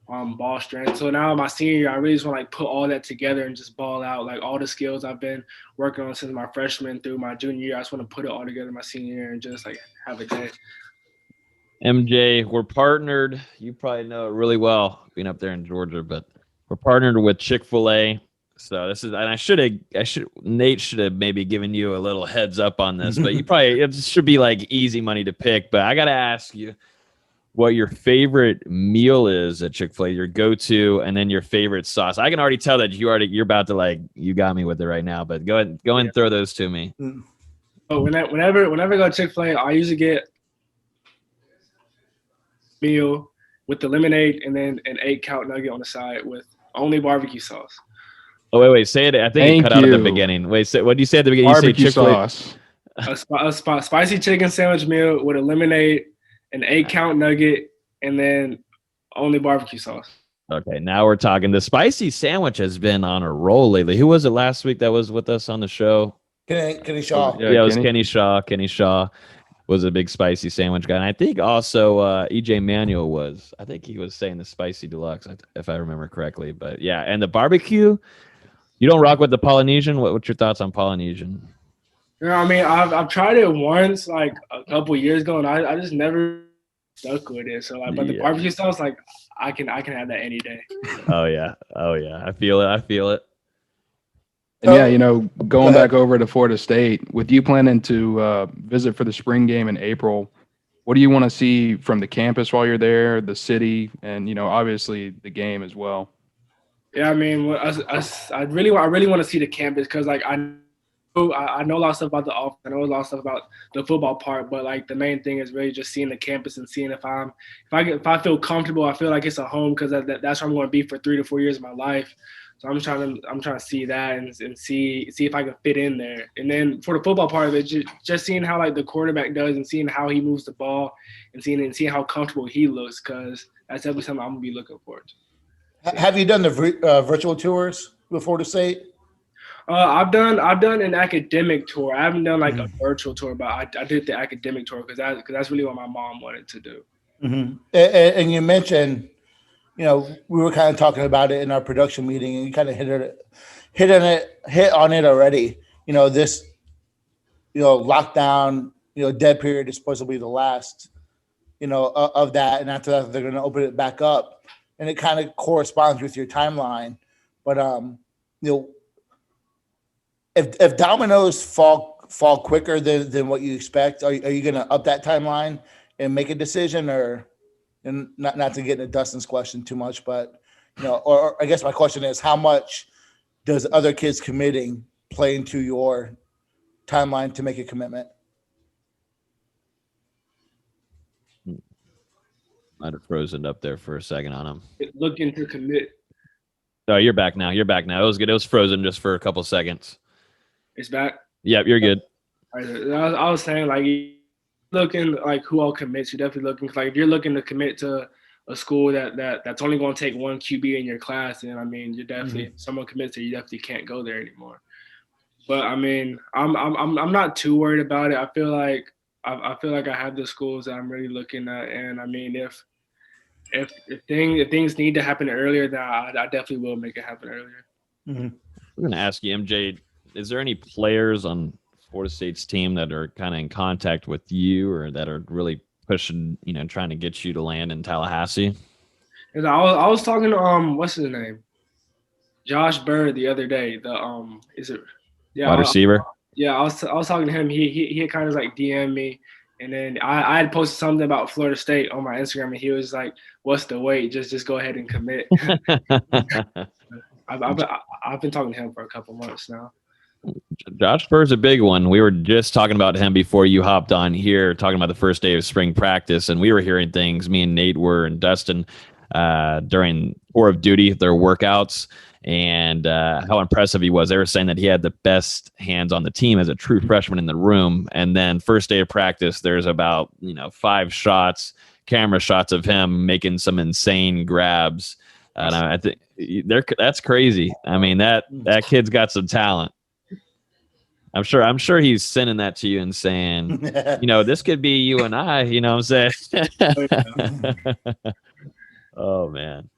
ball strength. So now my senior year, I really just want to like put all that together and just ball out, like all the skills I've been working on since my freshman through my junior year. I just want to put it all together my senior year and just like have a day. MJ, we're partnered. You probably know it really well being up there in Georgia, but we're partnered with Chick-fil-A. So this is, and Nate should have maybe given you a little heads up on this, but it should be like easy money to pick. But I got to ask you what your favorite meal is at Chick-fil-A, your go-to, and then your favorite sauce. I can already tell that you're about to you got me with it right now, but go ahead and throw those to me. Oh, whenever I go to Chick-fil-A, I usually get meal with the lemonade and then an 8-count nugget on the side with only barbecue sauce. Oh, wait, say it. I think you cut out at the beginning. Wait, what did you say at the beginning? Barbecue you say Chick-fil-A sauce. A spicy chicken sandwich meal with a lemonade, an 8-count nugget, and then only barbecue sauce. Okay, now we're talking. The spicy sandwich has been on a roll lately. Who was it last week that was with us on the show? Kenny Shaw. Yeah, it was Kenny Shaw. Kenny Shaw was a big spicy sandwich guy. And I think also EJ Manuel was. I think he was saying the spicy deluxe, if I remember correctly. But yeah, and the barbecue, you don't rock with the Polynesian? What's your thoughts on Polynesian? I mean, I've tried it once, like a couple years ago, and I just never stuck with it. So, but the barbecue sauce, like I can have that any day. Oh yeah, I feel it. And going back over to Florida State, with you planning to visit for the spring game in April, what do you want to see from the campus while you're there, the city, and obviously the game as well? Yeah, I mean, I really want to see the campus, because like I know a lot of stuff about the offense. I know a lot of stuff about the football part, but like the main thing is really just seeing the campus and seeing if I feel comfortable. I feel like it's a home, because that's where I'm going to be for 3 to 4 years of my life. So I'm trying to see that and see if I can fit in there. And then for the football part of it, just seeing how like the quarterback does and seeing how he moves the ball and seeing how comfortable he looks, because that's definitely something I'm gonna be looking forward to. Have you done the virtual tours with Florida State? I've done an academic tour. I haven't done like a virtual tour, but I did the academic tour because that's really what my mom wanted to do. Mm-hmm. And you mentioned, we were kind of talking about it in our production meeting, and you kind of hit on it already. This, lockdown, dead period is supposed to be the last, of that, and after that they're going to open it back up. And it kind of corresponds with your timeline. But, if dominoes fall quicker than what you expect, are you going to up that timeline and make a decision, and not to get into Dustin's question too much, but, or I guess my question is, how much does other kids committing play into your timeline to make a commitment? Might have frozen up there for a second on him. Looking to commit. Oh, you're back now. It was good. It was frozen just for a couple seconds. It's back? Yep, you're good. I was saying, like, looking like who all commits. You're definitely looking, like, if you're looking to commit to a school that's only going to take one QB in your class, then I mean, you're definitely someone commits that you definitely can't go there anymore. But I mean, I'm not too worried about it. I feel like I have the schools that I'm really looking at, and I mean, if things need to happen earlier, then I definitely will make it happen earlier. I'm going to ask you, MJ, is there any players on Florida State's team that are kind of in contact with you, or that are really pushing, trying to get you to land in Tallahassee? I was talking to what's his name, Josh Bird, the other day. Wide receiver? I was talking to him. He had kind of like DM me, and then I had posted something about Florida State on my Instagram, and he was like, "What's the wait? Just go ahead and commit." I've been talking to him for a couple months now. Josh Burr's a big one. We were just talking about him before you hopped on here, talking about the first day of spring practice, and we were hearing things, me and Nate were, and Dustin, during tour of duty, their workouts, and how impressive he was. They were saying that he had the best hands on the team as a true freshman in the room. And then first day of practice, there's about 5 camera shots of him making some insane grabs. And I think that's crazy. I mean, that kid's got some talent. I'm sure he's sending that to you and saying, this could be you and I, you know what I'm saying? Oh, man.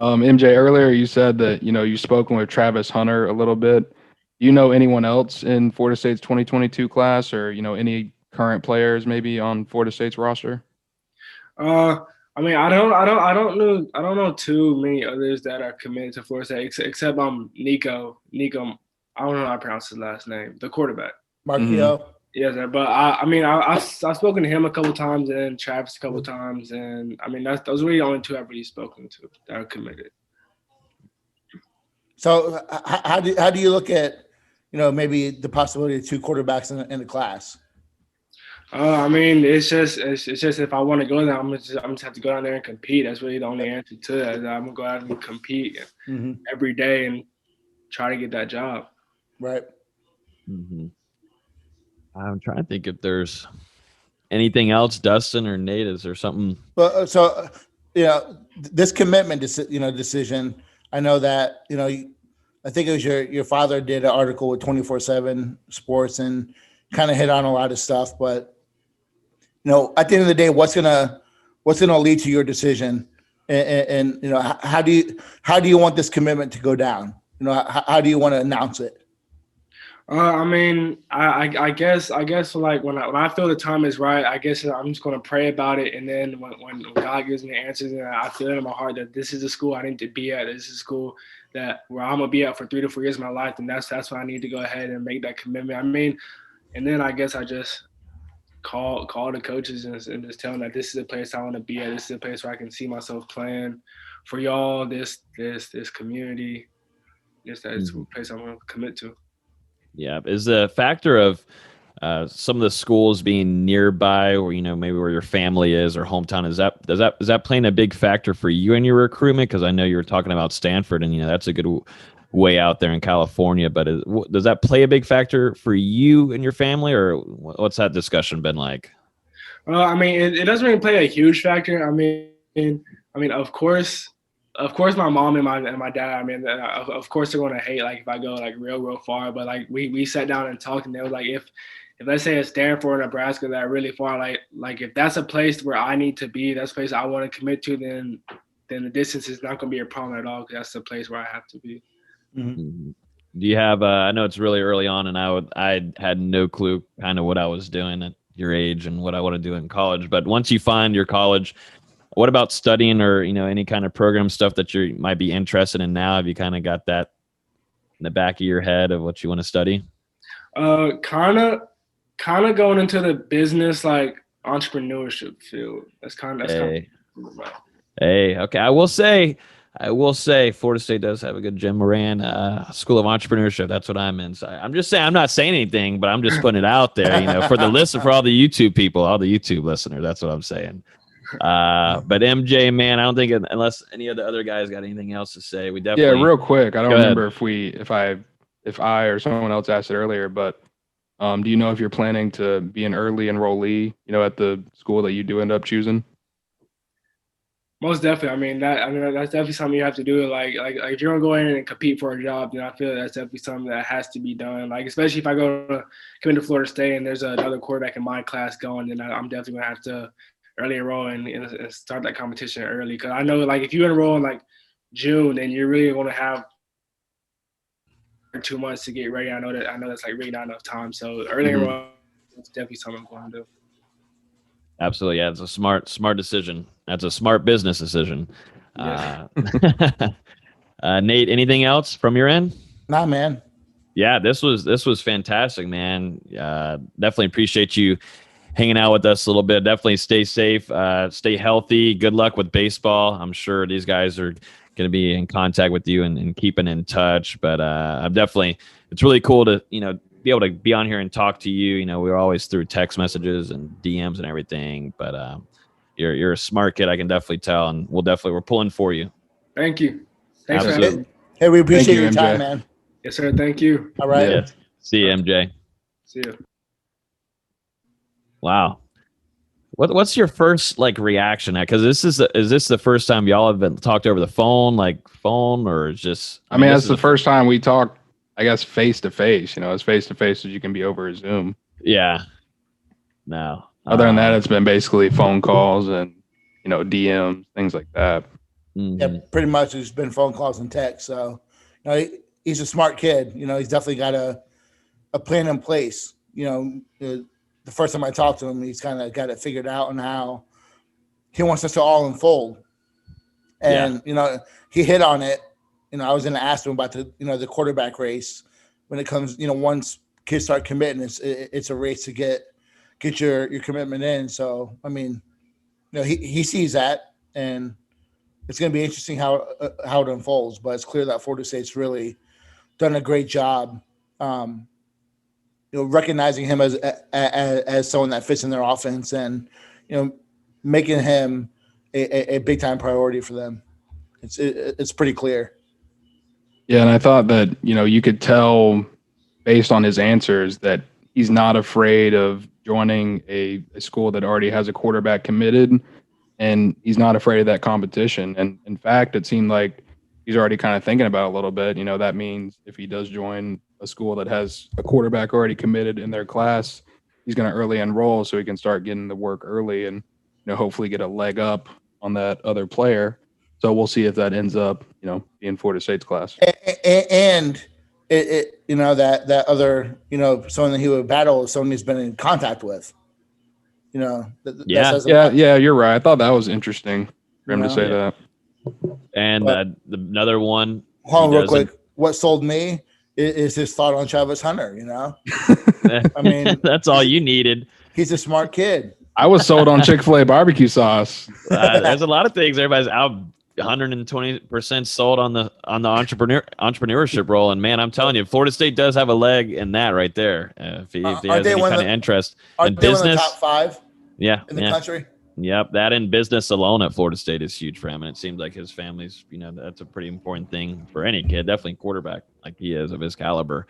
MJ, earlier you said that, you've spoken with Travis Hunter a little bit. Do you know anyone else in Florida State's 2022 class, or, any current players maybe on Florida State's roster? I mean, I don't know too many others that are committed to Florida State except Nico. I don't know how to pronounce his last name. The quarterback. Marquio. Mm-hmm. Yes, sir. But I've spoken to him a couple times and Travis a couple times, and I mean those are really the only 2 I've really spoken to that are committed. So how do you look at maybe the possibility of 2 quarterbacks in the class? I mean, it's just if I want to go there, I'm just have to go down there and compete. That's really the only answer to that. I'm gonna go out and compete every day and try to get that job. Right. Mm-hmm. I'm trying to think if there's anything else, Dustin or Nate. Is there something? Well, so this commitment decision. I know that I think it was your father did an article with 24/7 Sports and kind of hit on a lot of stuff. But at the end of the day, what's gonna lead to your decision, and how do you want this commitment to go down? How do you want to announce it? I mean, I guess like when I feel the time is right, I guess I'm just going to pray about it. And then when God gives me the answers and I feel it in my heart that this is the school I need to be at, this is a school where I'm going to be at for 3 to 4 years of my life, then that's when I need to go ahead and make that commitment. I mean, and then I guess I just call the coaches and just tell them that this is the place I want to be at. This is the place where I can see myself playing for y'all, this community. That's the place I want to commit to. Yeah. Is the factor of some of the schools being nearby, or maybe where your family is or hometown, is that playing a big factor for you in your recruitment? Because I know you were talking about Stanford, and that's a good way out there in California. But does that play a big factor for you and your family, or what's that discussion been like? I mean, it doesn't really play a huge factor. I mean, of course, my mom and my dad. I mean, of course they're going to hate like if I go like real far. But like we sat down and talked, and they were like, if let's say it's Stanford, Nebraska, that are really far, like if that's a place where I need to be, that's a place I want to commit to, then the distance is not going to be a problem at all, because that's the place where I have to be. Mm-hmm. Do you have? I know it's really early on, and I had no clue kind of what I was doing at your age and what I want to do in college. But once you find your college, what about studying or any kind of program stuff that you might be interested in now? Have you kind of got that in the back of your head of what you want to study? Kind of going into the business like entrepreneurship field. That's kind of right. Hey, okay. I will say Florida State does have a good Jim Moran School of Entrepreneurship. That's what I'm in. So I'm just saying, I'm not saying anything, but I'm just putting it out there, for for all the YouTube people, all the YouTube listeners. That's what I'm saying. But MJ, man, I don't think unless any of the other guys got anything else to say, we definitely. Yeah, real quick. I don't remember if I or someone else asked it earlier, but do you know if you're planning to be an early enrollee, at the school that you do end up choosing? Most definitely. I mean, that's definitely something you have to do. Like if you're gonna go in and compete for a job, then I feel that's definitely something that has to be done. Like especially if I come into Florida State and there's another quarterback in my class going, then I'm definitely gonna have to early enroll and start that competition early. Because I know like if you enroll in like June, then you're really gonna have 2 months to get ready. I know that's like really not enough time. So early enroll is definitely something I'm going to do. Absolutely. Yeah, it's a smart decision. That's a smart business decision. Yes. Nate, anything else from your end? Nah, man. Yeah, this was fantastic, man. Definitely appreciate you hanging out with us a little bit. Definitely stay safe, stay healthy. Good luck with baseball. I'm sure these guys are going to be in contact with you and keeping in touch. But I'm definitely, it's really cool to, be able to be on here and talk to you. We're always through text messages and DMs and everything, but you're a smart kid. I can definitely tell, and we're pulling for you. Thank you. Thanks for Absolutely. having me. Hey, we appreciate you, your MJ. time, man. Yes, sir. Thank you. All right. Yeah. See you, MJ. See you. Wow. What's your first reaction? Because is this the first time y'all have been talked over the phone, or it's just? I mean, that's the first time we talked, I guess, face to face. As face to face as you can be over Zoom. Yeah. No. Other than that, it's been basically phone calls and DMs, things like that. Yeah, pretty much it's been phone calls and texts. So, he's a smart kid. He's definitely got a plan in place. The first time I talked to him, he's kind of got it figured out on how he wants us to all unfold. And, he hit on it. I was going to ask him about the quarterback race when it comes, once kids start committing, it's a race to get your commitment in. So, I mean, he sees that, and it's going to be interesting how it unfolds, but it's clear that Florida State's really done a great job, recognizing him as someone that fits in their offense, and making him a big time priority for them. It's pretty clear. Yeah, and I thought that you could tell based on his answers that he's not afraid of joining a school that already has a quarterback committed, and he's not afraid of that competition. And in fact, it seemed like he's already kind of thinking about it a little bit. That means if he does join a school that has a quarterback already committed in their class, he's going to early enroll so he can start getting the work early and hopefully get a leg up on that other player. So we'll see if that ends up being Florida State's class. And that other someone that he would battle is someone he's been in contact with. Yeah, you're right. I thought that was interesting for him to say that. And another one. Hold on real quick. What sold me is his thought on Travis Hunter. I mean, that's all you needed. He's a smart kid. I was sold on Chick-fil-A barbecue sauce. There's a lot of things. Everybody's out 120% sold on the entrepreneurship role, and man, I'm telling you, Florida State does have a leg in that right there. If he has any kind of interest in business, one of the top 5? Yeah, in the country. Yep, that in business alone at Florida State is huge for him, and it seems like his family's, that's a pretty important thing for any kid, definitely quarterback like he is of his caliber.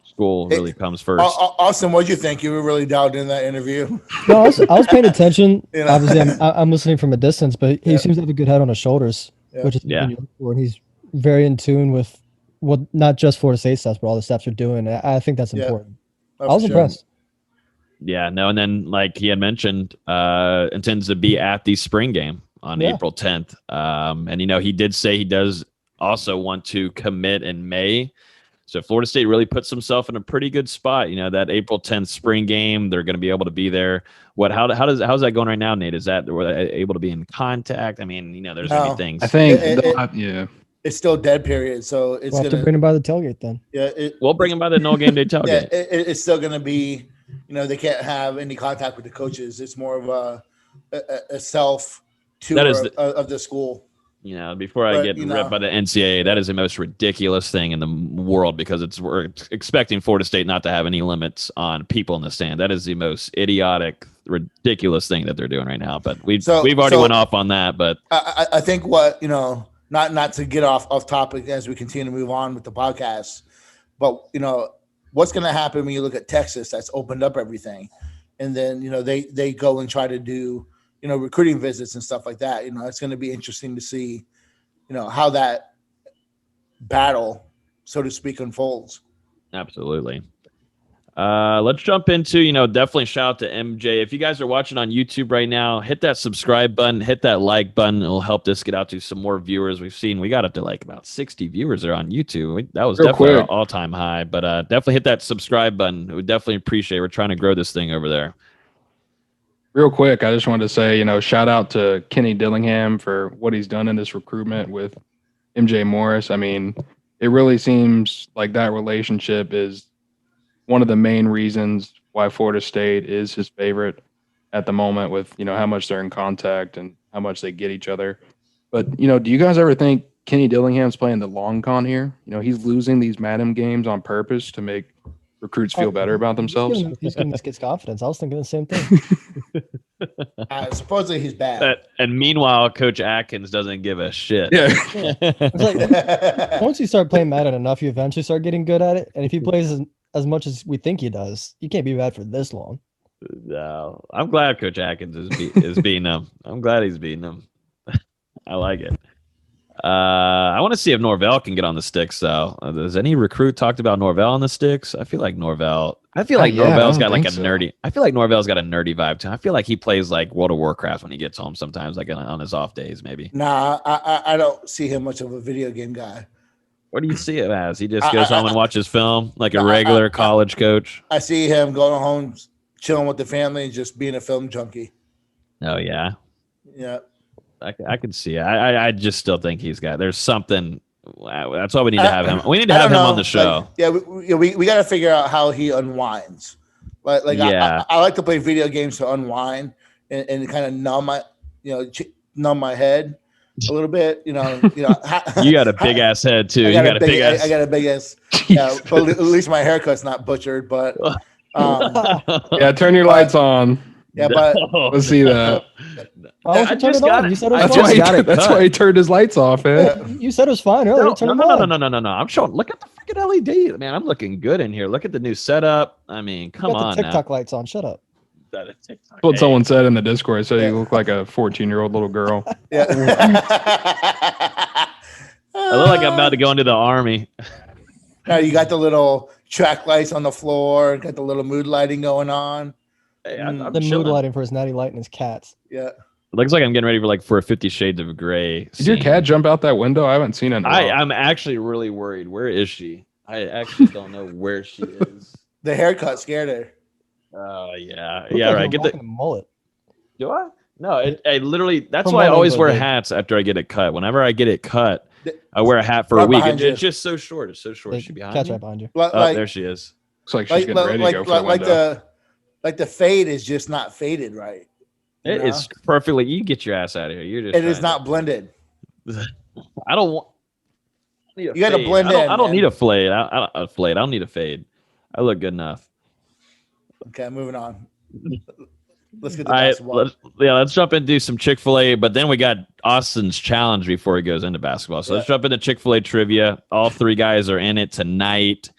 School really comes first. Austin, what did you think? You were really dialed in that interview. No, I was paying attention. Obviously, I'm listening from a distance, but he seems to have a good head on his shoulders, which is what you look for, and he's very in tune with what not just Florida State staffs, but all the staffs are doing. I think that's important. I was impressed. Yeah, no, and then like he had mentioned, intends to be at the spring game on April 10th. And he did say he does also want to commit in May. So Florida State really puts himself in a pretty good spot. That April 10th spring game, they're going to be able to be there. How's that going right now, Nate? Is that were they able to be in contact? I mean, there's many things. I think it's still dead period, so it's we'll have to bring him by the tailgate then. Yeah, we'll bring him by the No Game Day tailgate. Yeah, it's still going to be. They can't have any contact with the coaches. It's more of a self tour of the school. Before I get ripped by the NCAA, that is the most ridiculous thing in the world because we're expecting Florida State not to have any limits on people in the stand. That is the most idiotic, ridiculous thing that they're doing right now. But we've already went off on that. But I think what not to get off topic as we continue to move on with the podcast, but what's going to happen when you look at Texas that's opened up everything, and then they go and try to do recruiting visits and stuff like that. It's going to be interesting to see, how that battle, so to speak, unfolds. Absolutely. Let's jump into, definitely shout out to MJ. If you guys are watching on YouTube right now, hit that subscribe button, hit that like button. It'll help this get out to some more viewers. We got up to about 60 viewers there on YouTube. That was definitely an all-time high, but definitely hit that subscribe button. We definitely appreciate it. We're trying to grow this thing over there. Real quick, I just wanted to say, shout out to Kenny Dillingham for what he's done in this recruitment with MJ Morris. I mean, it really seems like that relationship is one of the main reasons why Florida State is his favorite at the moment with, how much they're in contact and how much they get each other. But, do you guys ever think Kenny Dillingham's playing the long con here? He's losing these Madden games on purpose to make recruits feel better about themselves. He's giving his kids confidence. I was thinking the same thing. Supposedly he's bad. And meanwhile, Coach Atkins doesn't give a shit. Yeah. It's like, once you start playing Madden enough, you eventually start getting good at it. And if he plays as much as we think he does, you can't be bad for this long. No, I'm glad Coach Atkins is beating him. I'm glad he's beating him. I like it. I want to see if Norvell can get on the sticks, though. Has any recruit talked about Norvell on the sticks? I feel like Norvell's got like a nerdy. I feel like Norvell's got a nerdy vibe too. I feel like he plays like World of Warcraft when he gets home sometimes, like on his off days, maybe. Nah, I don't see him much of a video game guy. What do you see him as? He just goes home and watches film like a regular college coach. I see him going home, chilling with the family, and just being a film junkie. Oh yeah, yeah. I can see it. I just still think there's something. That's why we need to have him. We need to have him on the show. We got to figure out how he unwinds. I like to play video games to unwind and kind of numb my head a little bit. You got a big ass head too. I got a big ass. Yeah, but at least my haircut's not butchered. But yeah, turn your lights on. Yeah, but let's see that. That's why he turned his lights off. You said it was fine earlier. No. I'm showing. Look at the freaking LED, man. I'm looking good in here. Look at the new setup. I mean, come on. TikTok lights on. Shut up. That's what someone said in the Discord. Said you look like a 14-year-old little girl. Yeah. I look like I'm about to go into the army. Now you got the little track lights on the floor. Got the little mood lighting going on. Hey, I'm the chilling. mood lighting for his natty light and his cats. Yeah. It looks like I'm getting ready for a 50 Shades of Grey. Did your cat jump out that window? I haven't seen it. I'm actually really worried. Where is she? I actually don't know where she is. The haircut scared her. Oh yeah, Look yeah, like right. Get the mullet. Do I? No, I literally. That's why I always wear hats after I get it cut. Whenever I get it cut, I wear a hat for a week. It's just so short. It's so short. Is she behind Cat's me? right behind you. Oh, there she is. Looks like she's getting ready to go for the window. Like the fade is just not faded right. It is perfectly. You get your ass out of here. You're just. It is not blended. I don't want. You got to blend in. I don't need a fade. I don't need a fade. I look good enough. Okay, moving on. Let's get to basketball. Let's jump into some Chick-fil-A, but then we got Austin's challenge before he goes into basketball. So let's jump into Chick-fil-A trivia. All three guys are in it tonight.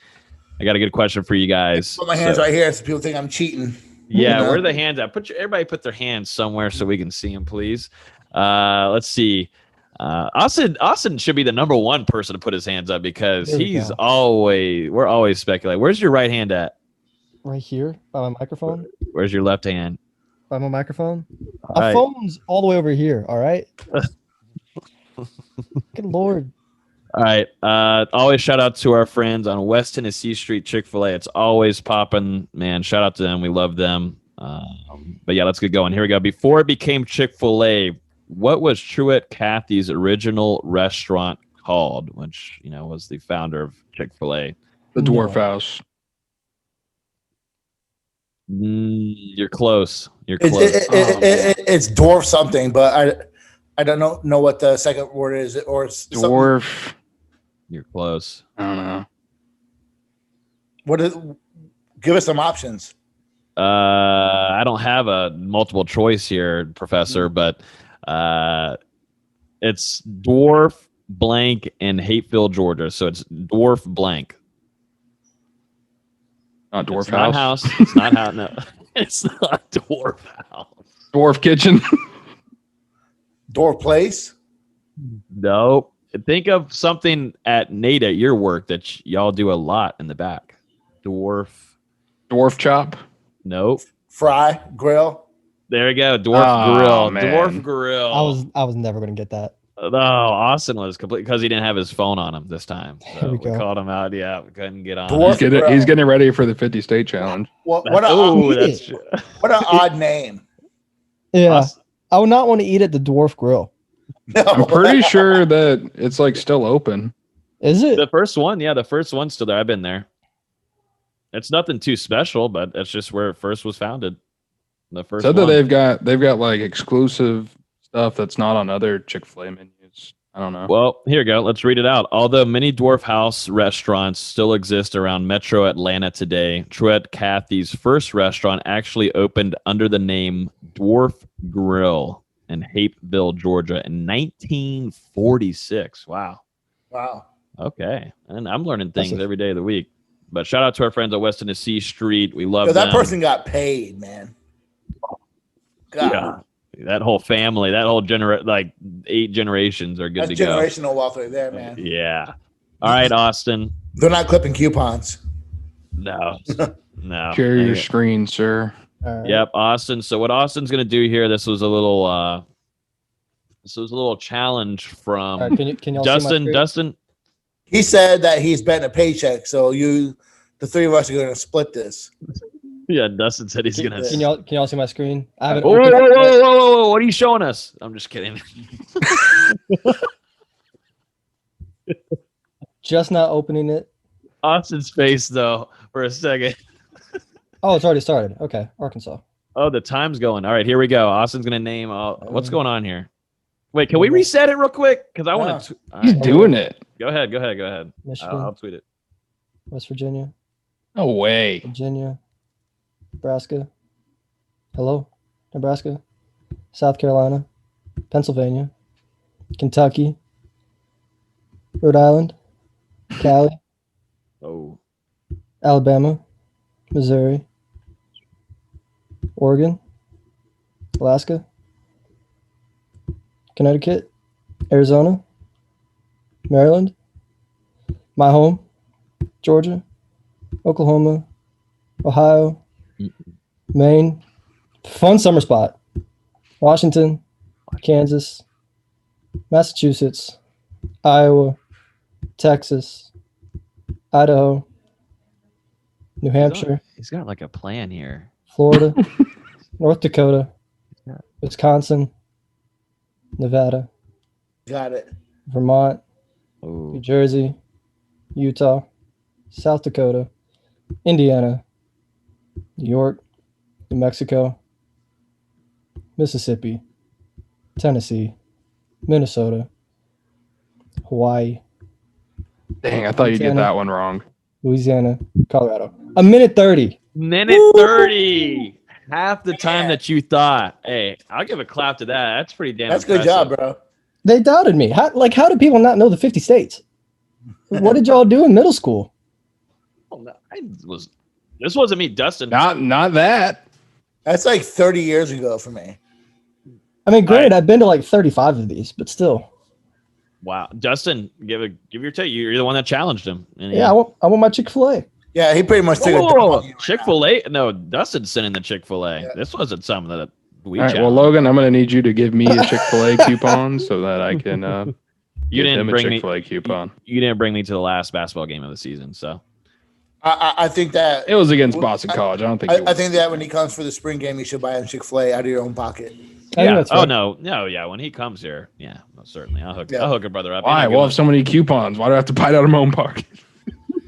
I got a good question for you guys. Put my hands right here so people think I'm cheating. Yeah, where are the hands at? Everybody put their hands somewhere so we can see them, please. Let's see. Austin should be the number one person to put his hands up because we're always speculating. Where's your right hand at? Right here by my microphone. Where's your left hand? By my microphone. My phone's all the way over here. All right. Good Lord. All right. Always shout out to our friends on West Tennessee Street Chick-fil-A. It's always popping, man. Shout out to them. We love them. But yeah, let's get going. Here we go. Before it became Chick-fil-A, what was Truett Cathy's original restaurant called? Which was the founder of Chick-fil-A. The Dwarf House. You're close. It's dwarf something, but I don't know what the second word is. Or dwarf. Something. You're close. I don't know. Give us some options. I don't have a multiple choice here, Professor, but it's Dwarf blank in Hateville, Georgia. So it's Dwarf blank. Not Dwarf it's House. Not house. It's not house. No, it's not Dwarf House. Dwarf Kitchen. Dwarf Place. No. Think of something at Nate at your work that y'all do a lot in the back. Dwarf Chop. Nope. Fry Grill. There you go. Dwarf Grill. Man. Dwarf Grill. I was never gonna get that. No, Austin was complete because he didn't have his phone on him this time. So we called him out. Yeah, we couldn't get on. He's getting ready for the 50 state challenge. What an odd name. Yeah, I would not want to eat at the Dwarf Grill. No. I'm pretty sure that it's like still open. Is it? The first one, yeah, the first one's still there. I've been there. It's nothing too special, but that's just where it first was founded. The first said that they've got like exclusive stuff that's not on other Chick-fil-A menus. I don't know. Well, here we go. Let's read it out. Although many Dwarf House restaurants still exist around Metro Atlanta today, Truett Cathy's first restaurant actually opened under the name Dwarf Grill in Hapeville, Georgia in 1946. Wow. Okay. And I'm learning things every day of the week. But shout out to our friends at West Tennessee Street. We love them. That person got paid, man. God. Yeah. That whole family, that whole 8 generations are good to go. That's generational wealth right there, man. Yeah. All right, Austin. They're not clipping coupons. No. Share your screen, sir. Yep, Austin. So what Austin's going to do here, this was a little challenge from can y'all Dustin. see my Dustin. He said that he's betting a paycheck, so the three of us are going to split this. Yeah, Dustin said he's gonna. Can y'all see my screen? I haven't. Whoa! What are you showing us? I'm just kidding. Just not opening it. Austin's face though for a second. Oh, it's already started. Okay, Arkansas. Oh, the time's going. All right, here we go. Austin's gonna name. What's going on here? Wait, can we reset it real quick? Because I want to. He's doing it. Go ahead. Michigan. I'll tweet it. West Virginia. No way. Virginia. Nebraska. Hello, Nebraska. South Carolina. Pennsylvania. Kentucky. Rhode Island. Cali. Oh. Alabama. Missouri. Oregon. Alaska. Connecticut. Arizona. Maryland. My home. Georgia. Oklahoma. Ohio. Maine. Fun summer spot. Washington. Kansas. Massachusetts. Iowa. Texas. Idaho. New Hampshire. He's got like a plan here. Florida. North Dakota. Wisconsin. Nevada. Got it. Vermont. Ooh. New Jersey. Utah. South Dakota. Indiana. New York. New Mexico. Mississippi. Tennessee. Minnesota. Hawaii. Dang, I thought you'd get that one wrong. Louisiana. Colorado. A minute 30. Minute 30. Half the time that you thought. Hey, I'll give a clap to that. That's pretty damn That's impressive. good job, bro. They doubted me. How do people not know the 50 states? What did y'all do in middle school? Oh, no, this wasn't me, Dustin. Not that. That's like 30 years ago for me. I mean, granted, I've been to like 35 of these, but still. Wow, Dustin, give your take. You're the one that challenged him. And Yeah, I want my Chick-fil-A. Yeah, he pretty much took a Chick-fil-A. No, Dustin's sending the Chick-fil-A. Yeah. This wasn't something that we. All right, well, Logan, I'm going to need you to give me a Chick-fil-A coupon so that I can. You didn't bring a Chick-fil-A coupon. You didn't bring me to the last basketball game of the season, so. I think that it was against Boston College. I don't think. I think that when he comes for the spring game, you should buy him Chick-fil-A out of your own pocket. Yeah. Oh no. Yeah. When he comes here, yeah, most certainly. I'll hook a brother up. Why? We'll have so many coupons. Why do I have to buy it out of my own pocket?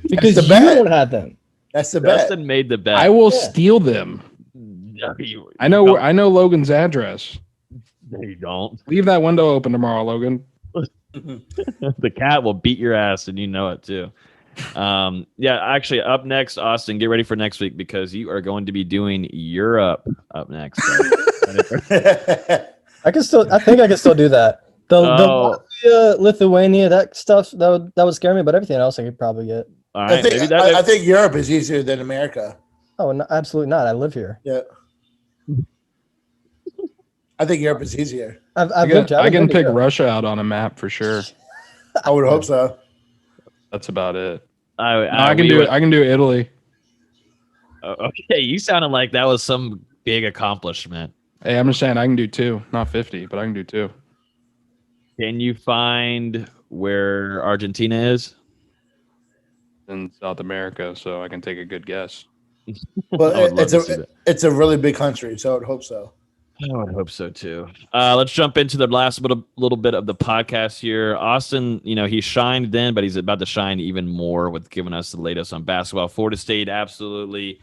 Because you don't have them. That's the bet. Dustin made the bet. I will steal them. I know Logan's address. No, you don't. Leave that window open tomorrow, Logan. The cat will beat your ass, and you know it too. Actually, up next, Austin, get ready for next week because you are going to be doing Europe up next. I think I can still do that. The Latvia, Lithuania, that stuff that would scare me, but everything else I could probably get. All right, I think Europe is easier than America. Oh, no, absolutely not. I live here. Yeah. I think Europe is easier. I can pick Russia out on a map for sure. I would hope so. That's about it. I can do Italy. Okay, you sounded like that was some big accomplishment. Hey, I'm just saying I can do 2, not 50, but I can do 2. Can you find where Argentina is? In South America, so I can take a good guess. Well, it's a really big country, so I would hope so. I would hope so too. Let's jump into the last little bit of the podcast here. Austin, he shined then, but he's about to shine even more with giving us the latest on basketball. Florida State, absolutely.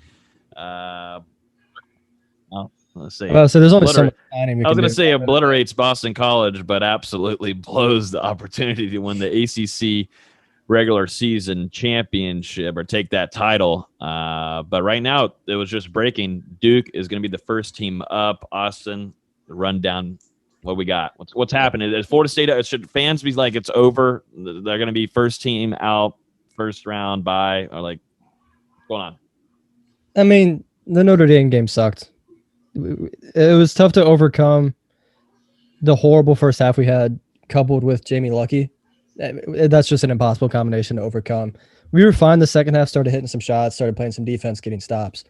Let's say. Well, so there's only so much signing we I was can going do. to say obliterates Boston College, but absolutely blows the opportunity to win the ACC regular season championship or take that title. But right now, it was just breaking. Duke is going to be the first team up. Austin, the rundown. What we got? What's happening? Is Florida State? Should fans be like it's over? They're going to be first team out, first round bye, or like what's going on? I mean, the Notre Dame game sucked. It was tough to overcome the horrible first half we had, coupled with Jamie Lucky. That's just an impossible combination to overcome. We were fine. The second half, started hitting some shots, started playing some defense, getting stops.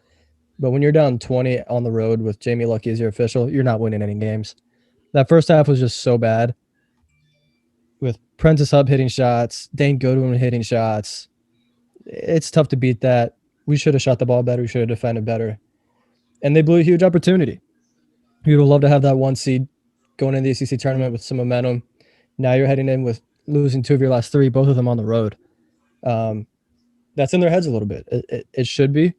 But when you're down 20 on the road with Jamie Lucky as your official, you're not winning any games. That first half was just so bad. With Prentice Hub hitting shots, Dane Goodwin hitting shots, it's tough to beat that. We should have shot the ball better. We should have defended better. And they blew a huge opportunity. We would love to have that one seed going in the ACC tournament with some momentum. Now you're heading in with losing 2 of your last 3, both of them on the road. That's in their heads a little bit. It should be.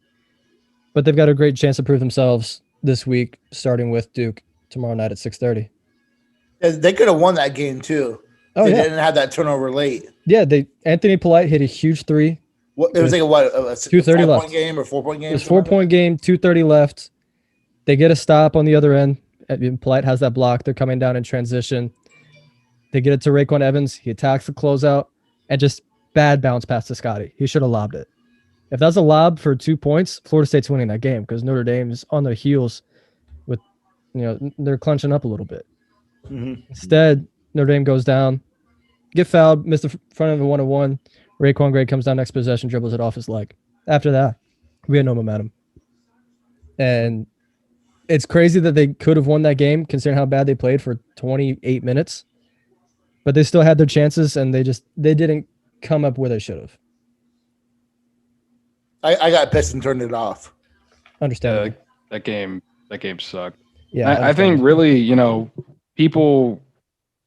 But they've got a great chance to prove themselves this week, starting with Duke tomorrow night at 6:30. They could have won that game too. Oh, they yeah. didn't have that turnover late. Yeah, Anthony Polite hit a huge 3. It was like a 2:30 left. 4-point game or 4-point game? It was 4-point game, 2:30 left. They get a stop on the other end. Polite has that block. They're coming down in transition. They get it to Raekwon Evans. He attacks the closeout and just bad bounce pass to Scotty. He should have lobbed it. If that's a lob for 2 points, Florida State's winning that game because Notre Dame is on their heels with, they're clenching up a little bit. Mm-hmm. Instead, Notre Dame goes down, get fouled, miss the front of the 1-on-1. Raekwon Gray comes down next possession, dribbles it off his leg. After that, we had no momentum. And it's crazy that they could have won that game considering how bad they played for 28 minutes. But they still had their chances, and they didn't come up where they should have. I got pissed and turned it off. Understand that game sucked. Yeah, I think really, people,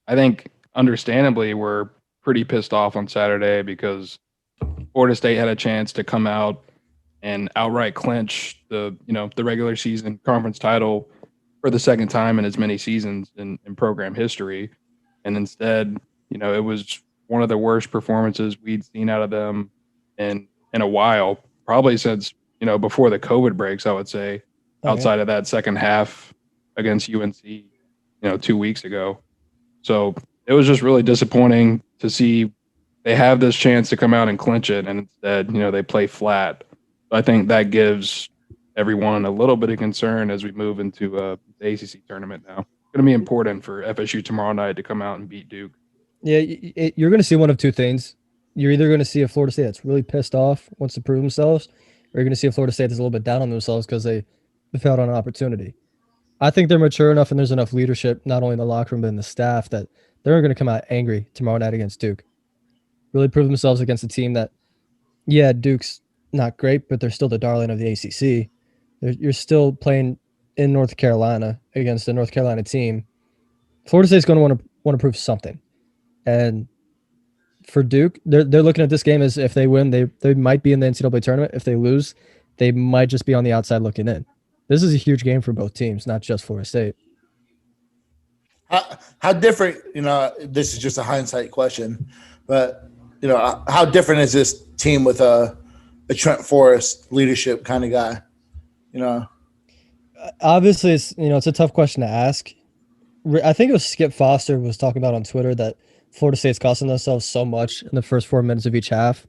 I think understandably were pretty pissed off on Saturday because Florida State had a chance to come out and outright clinch the regular season conference title for the second time in as many seasons in program history. And instead, it was one of the worst performances we'd seen out of them in a while, probably since, before the COVID breaks, I would say, outside of that second half against UNC, 2 weeks ago. So it was just really disappointing to see they have this chance to come out and clinch it. And instead, they play flat. I think that gives everyone a little bit of concern as we move into the ACC tournament now. It's going to be important for FSU tomorrow night to come out and beat Duke. Yeah, you're going to see one of two things. You're either going to see a Florida State that's really pissed off, wants to prove themselves, or you're going to see a Florida State that's a little bit down on themselves because they failed on an opportunity. I think they're mature enough and there's enough leadership, not only in the locker room but in the staff, that they're going to come out angry tomorrow night against Duke. Really prove themselves against a team that, Duke's not great, but they're still the darling of the ACC. You're still playing in North Carolina against a North Carolina team. Florida State's going to want to prove something. And for Duke, they're looking at this game as if they win, they might be in the NCAA tournament. If they lose, they might just be on the outside looking in. This is a huge game for both teams, not just Florida State. How different, this is just a hindsight question, but, how different is this team with a Trent Forrest leadership kind of guy? Obviously, it's a tough question to ask. I think it was Skip Foster was talking about on Twitter that Florida State's costing themselves so much in the first 4 minutes of each half.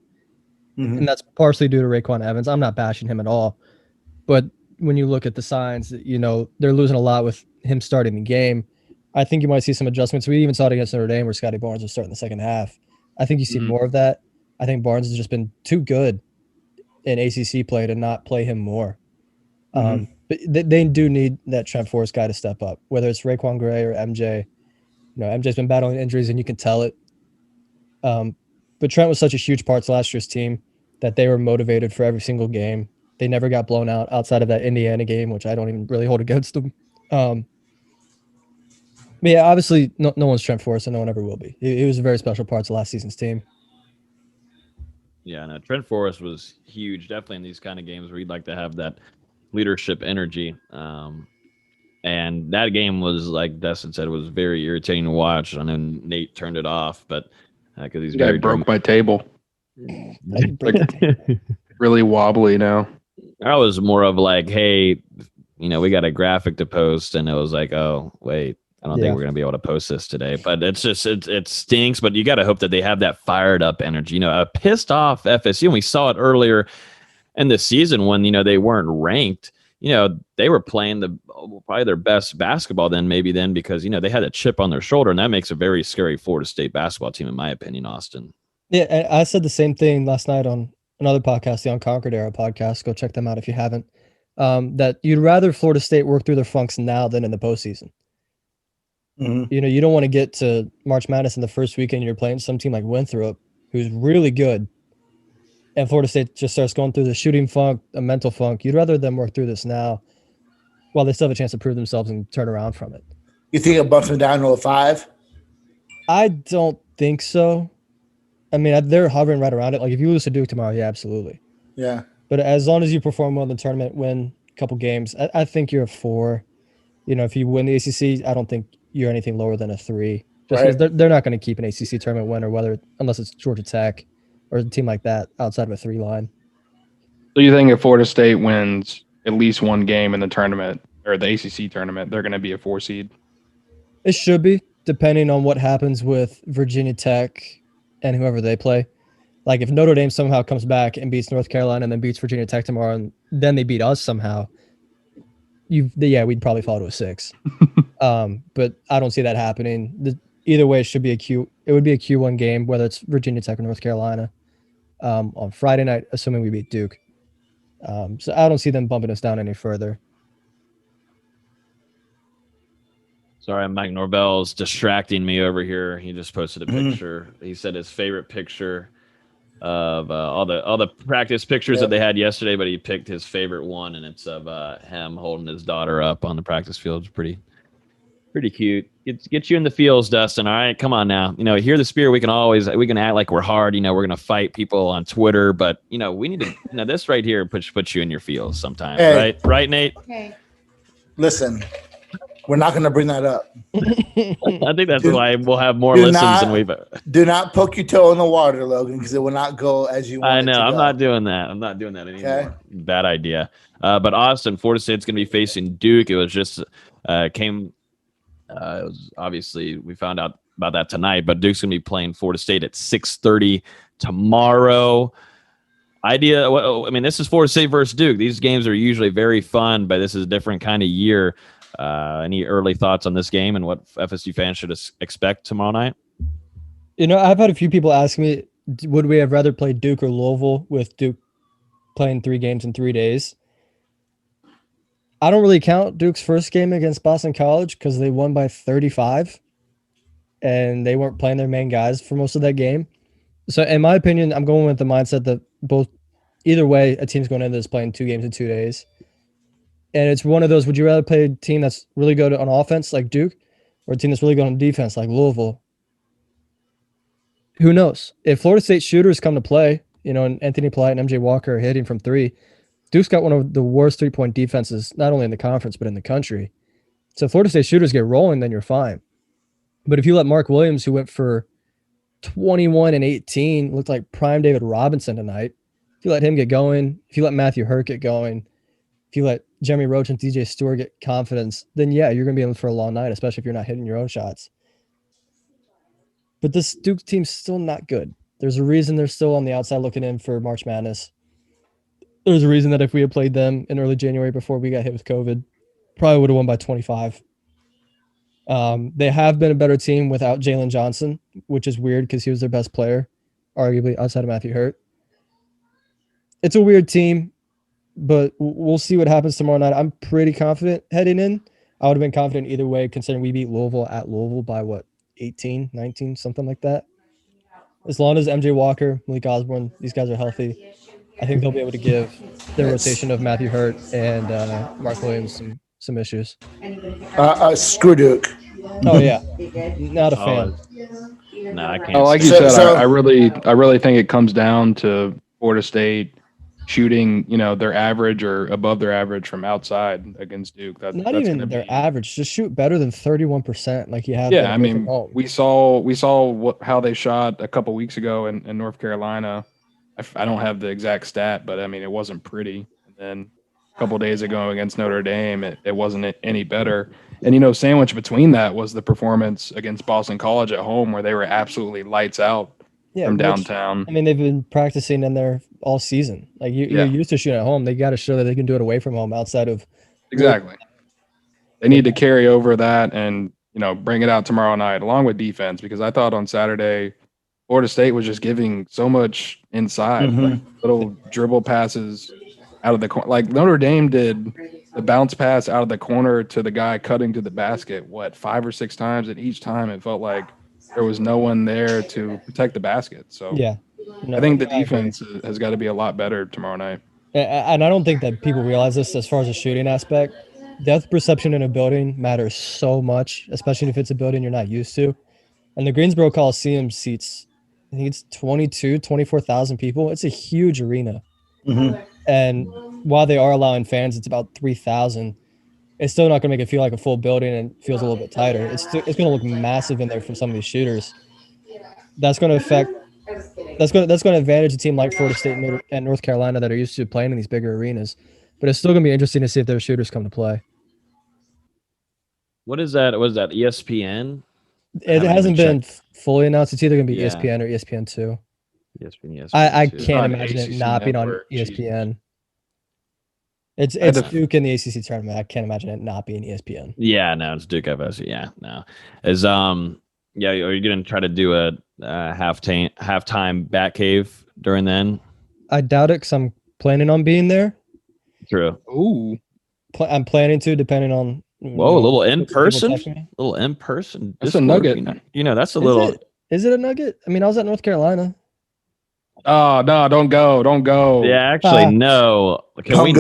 Mm-hmm. And that's partially due to Raekwon Evans. I'm not bashing him at all. But when you look at the signs, they're losing a lot with him starting the game. I think you might see some adjustments. We even saw it against Notre Dame where Scotty Barnes was starting the second half. I think you see more of that. I think Barnes has just been too good in ACC play to not play him more. But they do need that Trent Forrest guy to step up, whether it's Raekwon Gray or MJ. MJ's been battling injuries, and you can tell it. But Trent was such a huge part to last year's team that they were motivated for every single game. They never got blown out outside of that Indiana game, which I don't even really hold against them. But yeah, obviously, no one's Trent Forrest, and no one ever will be. He was a very special part to last season's team. Yeah, no, Trent Forrest was huge, definitely in these kind of games where you'd like to have that leadership energy. And that game was, like Dustin said, was very irritating to watch. I know Nate turned it off, but because he's very broke my table. Really wobbly now. I was more of like, hey, we got a graphic to post, and it was like, oh wait, I don't think we're gonna be able to post this today. But it's just it stinks. But you got to hope that they have that fired up energy. A pissed off FSU. And we saw it earlier in the season when they weren't ranked. They were playing probably their best basketball then because they had a chip on their shoulder, and that makes a very scary Florida State basketball team, in my opinion. Austin. Yeah, and I said the same thing last night on another podcast, the Unconquered Era podcast. Go check them out if you haven't. That you'd rather Florida State work through their funks now than in the postseason. Mm-hmm. You don't want to get to March Madness in the first weekend. You're playing some team like Winthrop, who's really good, and Florida State just starts going through the shooting funk, a mental funk. You'd rather them work through this now, while they still have a chance to prove themselves and turn around from it. You think it bumps them down to a 5? I don't think so. I mean, they're hovering right around it. Like if you lose to Duke tomorrow, yeah, absolutely. Yeah. But as long as you perform well in the tournament, win a couple games, I think you're a 4. If you win the ACC, I don't think you're anything lower than a 3. Just because they're not going to keep an ACC tournament winner, unless it's Georgia Tech or a team like that outside of a 3 line. So you think if Florida State wins at least one game in the tournament or the ACC tournament, they're going to be a 4 seed? It should be, depending on what happens with Virginia Tech and whoever they play. Like if Notre Dame somehow comes back and beats North Carolina and then beats Virginia Tech tomorrow, and then they beat us somehow, we'd probably fall to a 6. But I don't see that happening. Either way, it would be a Q1 game, whether it's Virginia Tech or North Carolina, on Friday night, assuming we beat Duke. So I don't see them bumping us down any further. Sorry, Mike Norvell's distracting me over here. He just posted a picture. He said his favorite picture of all the practice pictures that they had yesterday, but he picked his favorite one, and it's of him holding his daughter up on the practice field. It's pretty cute. Get you in the fields, Dustin. All right, come on now. Hear the Spear. We can act like we're hard. We're gonna fight people on Twitter, but we need to. This right here puts you in your feels sometimes, right, Nate? Okay. Listen. We're not going to bring that up. I think that's why we'll have more listens than we've. Do not poke your toe in the water, Logan, because it will not go as you want. I know. I'm not doing that. I'm not doing that anymore. Okay. Bad idea. But Austin, Florida State's going to be facing Duke. It was just it was obviously we found out about that tonight, but Duke's going to be playing Florida State at 6:30 tomorrow. This is Florida State versus Duke. These games are usually very fun, but this is a different kind of year. Any early thoughts on this game and what FSU fans should expect tomorrow night? I've had a few people ask me, would we have rather played Duke or Louisville, with Duke playing 3 games in 3 days? I don't really count Duke's first game against Boston College because they won by 35 and they weren't playing their main guys for most of that game. So in my opinion, I'm going with the mindset that either way, a team's going into this playing 2 games in 2 days. And it's one of those, would you rather play a team that's really good on offense like Duke or a team that's really good on defense like Louisville? Who knows? If Florida State shooters come to play, and Anthony Polite and MJ Walker are hitting from 3, Duke's got one of the worst 3-point defenses, not only in the conference, but in the country. So if Florida State shooters get rolling, then you're fine. But if you let Mark Williams, who went for 21 and 18, looked like prime David Robinson tonight, if you let him get going, if you let Matthew Hurt get going, if you let Jeremy Roach and DJ Stewart get confidence, then yeah, you're going to be in for a long night, especially if you're not hitting your own shots. But this Duke team's still not good. There's a reason they're still on the outside looking in for March Madness. There's a reason that if we had played them in early January before we got hit with COVID, probably would have won by 25. They have been a better team without Jalen Johnson, which is weird because he was their best player, arguably outside of Matthew Hurt. It's a weird team, but we'll see what happens tomorrow night. I'm pretty confident heading in. I would have been confident either way, considering we beat Louisville at Louisville by 18, 19, something like that. As long as MJ Walker, Malik Osborne, these guys are healthy, I think they'll be able to give their rotation of Matthew Hurt and Mark Williams some issues. Screw Duke. Oh yeah, not a fan. No, I can't. Like you said, I really think it comes down to Florida State shooting, their average or above their average from outside against Duke. Not That's even gonna their be, average. Just shoot better than 31%, like you have. yeah. I been away from mean, home. we saw how they shot a couple weeks ago in North Carolina. I don't have the exact stat, but I mean, it wasn't pretty. And then a couple days ago against Notre Dame, it wasn't any better. And sandwiched between that was the performance against Boston College at home, where they were absolutely lights out from downtown. I mean, they've been practicing in there all season. Like you're used to shooting at home. They got to show that they can do it away from home outside of. Exactly. They need to carry over that and, bring it out tomorrow night along with defense, because I thought on Saturday, Florida State was just giving so much inside, like little dribble passes out of the corner. Like Notre Dame did the bounce pass out of the corner to the guy cutting to the basket, 5 or 6 times? And each time it felt like there was no one there to protect the basket. So yeah, I think the defense has got to be a lot better tomorrow night. And I don't think that people realize this as far as the shooting aspect. Depth perception in a building matters so much, especially if it's a building you're not used to. And the Greensboro Coliseum seats, I think it's 24,000 people. It's a huge arena. And while they are allowing fans, it's about 3,000. It's still not going to make it feel like a full building and feels a little bit tighter. It's going to look massive in there for some of these shooters. That's going to advantage a team like Florida State and North Carolina that are used to playing in these bigger arenas. But it's still going to be interesting to see if their shooters come to play. What is that? What is that? ESPN? It hasn't been fully announced. It's either going to be ESPN or ESPN2. ESPN. I can't imagine it not being on ESPN. It's Duke in the ACC tournament. I can't imagine it not being ESPN. Yeah, no, it's Duke FSU. Yeah, no. Are you going to try to do a halftime bat cave during then? I doubt it because I'm planning on being there. True. Ooh. I'm planning to, depending on. Whoa, a little in person. Little in person. That's a nugget. That's a little. Is it a nugget? I mean, I was at North Carolina. Oh no! Don't go! Yeah, actually, no. Can we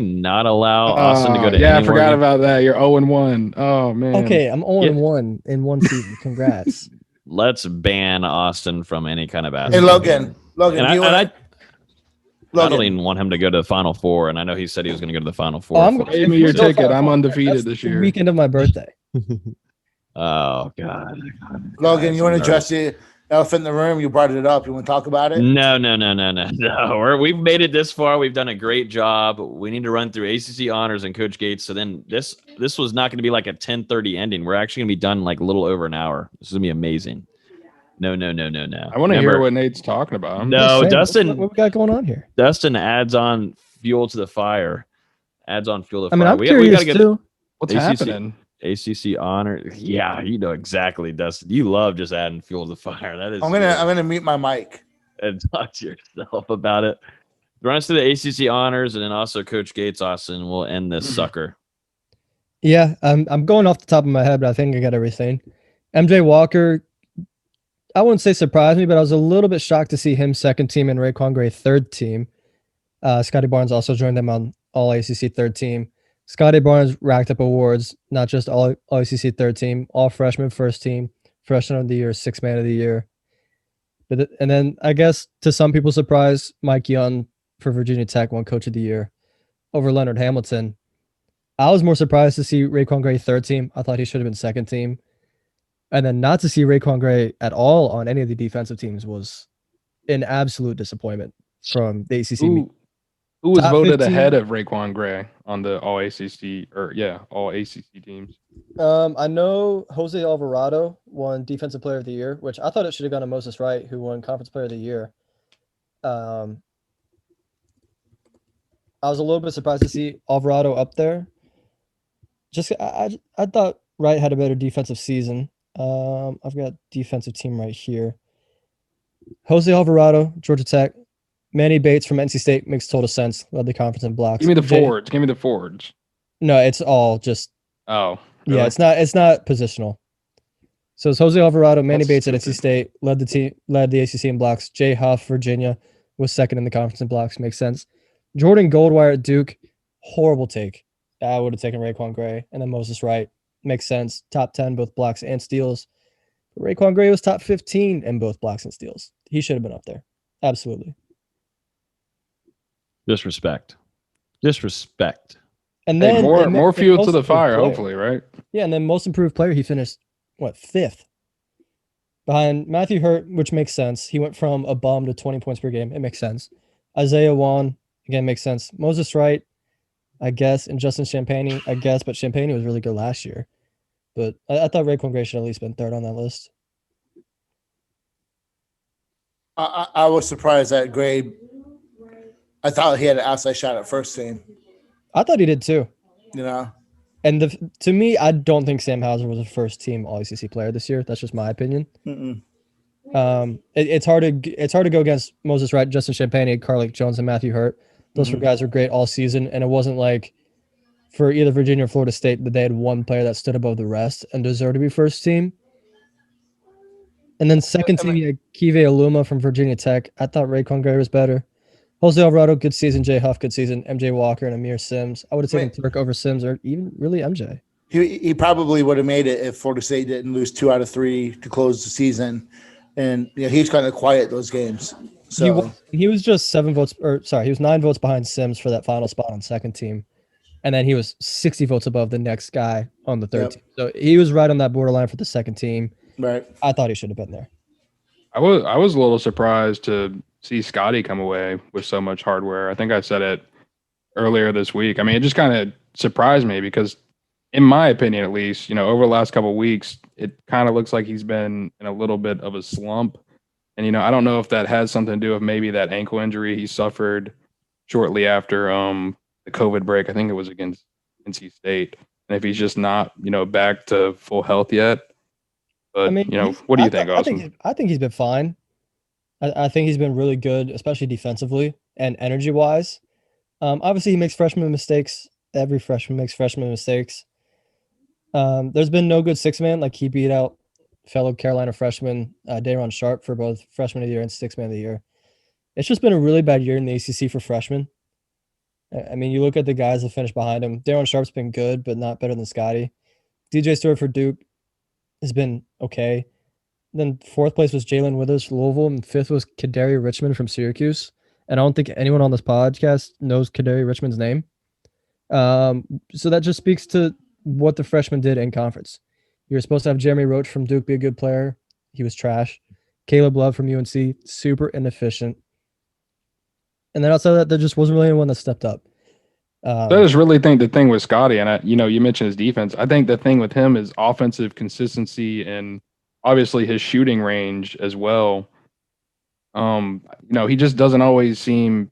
not allow Austin to go to? Yeah, I forgot about that. You're 0-1. Oh man. Okay, I'm 0-1 in one season. Congrats. Let's ban Austin from any kind of basketball. Hey, Logan, I don't even want him to go to the Final Four, and I know he said he was going to go to the Final Four. Give me your ticket. I'm undefeated this year. The weekend of my birthday. Oh God. Logan, you want to address the elephant in the room? You brought it up. You want to talk about it? No. We've made it this far. We've done a great job. We need to run through ACC honors and Coach Gates. So then this was not going to be like a 10:30 ending. We're actually going to be done like a little over an hour. This is going to be amazing. No. I want to hear what Nate's talking about. No, Dustin. What we got going on here? Dustin adds on fuel to the fire. I mean, I'm curious we gotta get too. What's happening? ACC honor. Yeah, you know exactly, Dustin. You love just adding fuel to the fire. That is. I'm gonna mute my mic and talk to yourself about it. Run us to the ACC honors and then also Coach Gates, Austin. We'll end this sucker. Yeah, I'm going off the top of my head, but I think I got everything. MJ Walker. I wouldn't say surprised me, but I was a little bit shocked to see him second team and Raekwon Gray third team. Scotty Barnes also joined them on All ACC third team. Scotty Barnes racked up awards, not just All ACC third team, All Freshman first team, Freshman of the Year, Sixth Man of the Year. And then I guess to some people's surprise, Mike Young for Virginia Tech won Coach of the Year over Leonard Hamilton. I was more surprised to see Raekwon Gray third team. I thought he should have been second team. And then not to see Raekwon Gray at all on any of the defensive teams was an absolute disappointment from the ACC. Who was voted ahead of Raekwon Gray on the All ACC All ACC teams? I know Jose Alvarado won Defensive Player of the Year, which I thought it should have gone to Moses Wright, who won Conference Player of the Year. I was a little bit surprised to see Alvarado up there. Just I thought Wright had a better defensive season. I've got defensive team right here. Jose Alvarado, Georgia Tech. Manny Bates from NC State makes total sense. Led the conference in blocks. Give me the forwards. No, it's all just. Oh, really? Yeah, it's not positional. So it's Jose Alvarado, Manny Bates at NC State led the ACC in blocks. Jay Huff, Virginia, was second in the conference in blocks. Makes sense. Jordan Goldwire at Duke, horrible take. I would have taken Raekwon Gray, and then Moses Wright. Makes sense. Top 10, both blocks and steals. But Raekwon Gray was top 15 in both blocks and steals. He should have been up there. Absolutely. Disrespect. And then more fuel to the fire, player. hopefully, right? Yeah, and then most improved player, he finished 5th behind Matthew Hurt, which makes sense. He went from a bum to 20 points per game. It makes sense. Isaiah Wan, again, makes sense. Moses Wright, I guess, and Justin Champagnie, I guess, but Champagnie was really good last year. But I thought Raekwon Gray should at least been 3rd on that list. I was surprised that Gray. I thought he had an outside shot at first team. I thought he did too. You know, and to me, I don't think Sam Hauser was a first team All ACC player this year. That's just my opinion. It's hard to go against Moses Wright, Justin Champagnie, Karlos Jones, and Matthew Hurt. Those guys were great all season, and it wasn't like for either Virginia or Florida State that they had one player that stood above the rest and deserved to be first team. And then second team, you had Kive Aluma from Virginia Tech. I thought Raekwon Gray was better. Jose Alvarado, good season. Jay Huff, good season. MJ Walker and Amir Sims. I would have taken Turk over Sims or even really MJ. He probably would have made it if Florida State didn't lose 2 out of 3 to close the season. And he's kind of quiet those games. So he was just 7 votes, he was 9 votes behind Sims for that final spot on second team. And then he was 60 votes above the next guy on the third team. So he was right on that borderline for the second team. Right. I thought he should have been there. I was a little surprised to see Scotty come away with so much hardware. I think I said it earlier this week. I mean, it just kind of surprised me because, in my opinion, at least, over the last couple of weeks, it kind of looks like he's been in a little bit of a slump. And, I don't know if that has something to do with maybe that ankle injury he suffered shortly after the COVID break. I think it was against NC State. And if he's just not, back to full health yet. But, what do you think, Austin? I think he's been fine. I think he's been really good, especially defensively and energy-wise. Obviously, he makes freshman mistakes. Every freshman makes freshman mistakes. There's been no good 6-man. Like, he beat out fellow Carolina freshman Dayron Sharp for both freshman of the year and 6-man of the year. It's just been a really bad year in the ACC for freshmen. I mean, you look at the guys that finished behind him. Dayron Sharp's been good, but not better than Scotty. DJ Stewart for Duke has been okay. Then 4th place was Jalen Withers for Louisville, and 5th was Kadari Richmond from Syracuse. And I don't think anyone on this podcast knows Kadari Richmond's name. So that just speaks to what the freshmen did in conference. You were supposed to have Jeremy Roach from Duke be a good player. He was trash. Caleb Love from UNC, super inefficient. And then outside of that, there just wasn't really anyone that stepped up. I just really think the thing with Scotty, and you mentioned his defense. I think the thing with him is offensive consistency and obviously his shooting range as well. He just doesn't always seem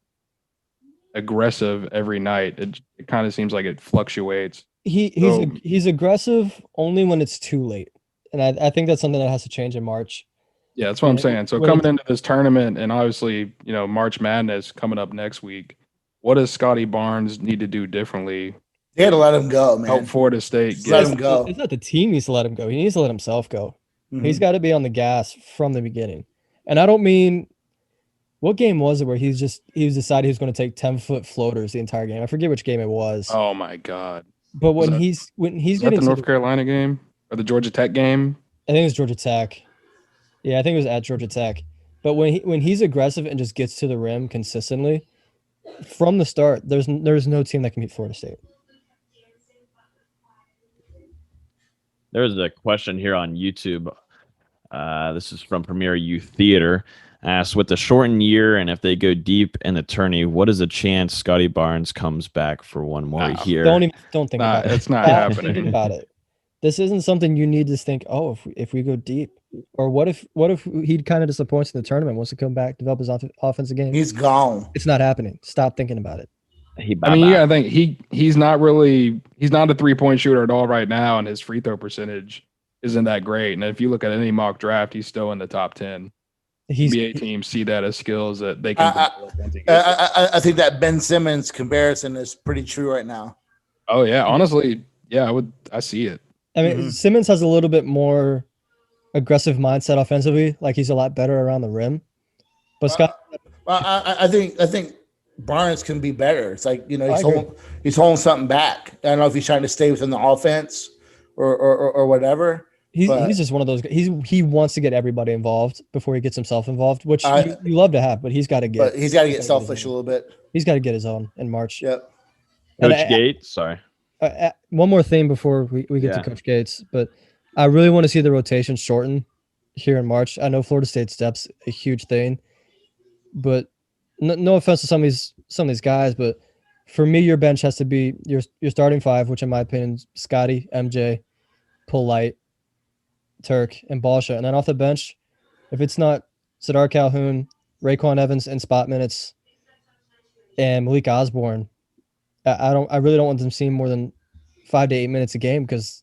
aggressive every night. It kind of seems like it fluctuates. He's aggressive only when it's too late, and I think that's something that has to change in March. Yeah, that's what I'm saying. So coming into this tournament, and obviously March Madness coming up next week, what does Scotty Barnes need to do differently? They had to let him go, man. Help Florida State let him go. It's not the team needs to let him go. He needs to let himself go. Mm-hmm. He's got to be on the gas from the beginning. And I don't mean, what game was it where he decided he was going to take 10-foot floaters the entire game? I forget which game it was. Oh my God! But when he's getting the North Carolina game or the Georgia Tech game? I think it was Georgia Tech. Yeah, I think it was at Georgia Tech. But when he's aggressive and just gets to the rim consistently from the start, there's no team that can beat Florida State. There's a question here on YouTube. This is from Premier Youth Theater. Asks, with the shortened year and if they go deep in the tourney, what is the chance Scotty Barnes comes back for one more year? Don't think about it. It's not happening. Think about it. This isn't something you need to think, if we go deep. Or what if he kind of disappoints in the tournament, wants to come back, develop his offensive game? He's gone. It's not happening. Stop thinking about it. I think he's not a 3-point shooter at all right now, and his free throw percentage isn't that great. And if you look at any mock draft, he's still in the top 10. NBA teams see that as skills that they can. I think that Ben Simmons comparison is pretty true right now. Oh yeah, honestly, yeah, I see it. I mean, Simmons has a little bit more aggressive mindset offensively, like he's a lot better around the rim. But Scott, I think Barnes can be better. It's like he's holding something back. I don't know if he's trying to stay within the offense or whatever. He's just one of those. He wants to get everybody involved before he gets himself involved, which you love to have, but he's got to get. But he's got to get selfish a little bit. He's got to get his own in March. Yep. Coach Gates, sorry. One more thing before we get to Coach Gates, but I really want to see the rotation shorten here in March. I know Florida State's depth's a huge thing, but no offense to some of these guys, but for me, your bench has to be your starting five, which in my opinion is Scotty, MJ, Polite, Turk, and Balsha. And then off the bench, if it's not Sadar Calhoun, Raekwon Evans in spot minutes, and Malik Osborne, I really don't want them seeing more than 5 to 8 minutes a game, because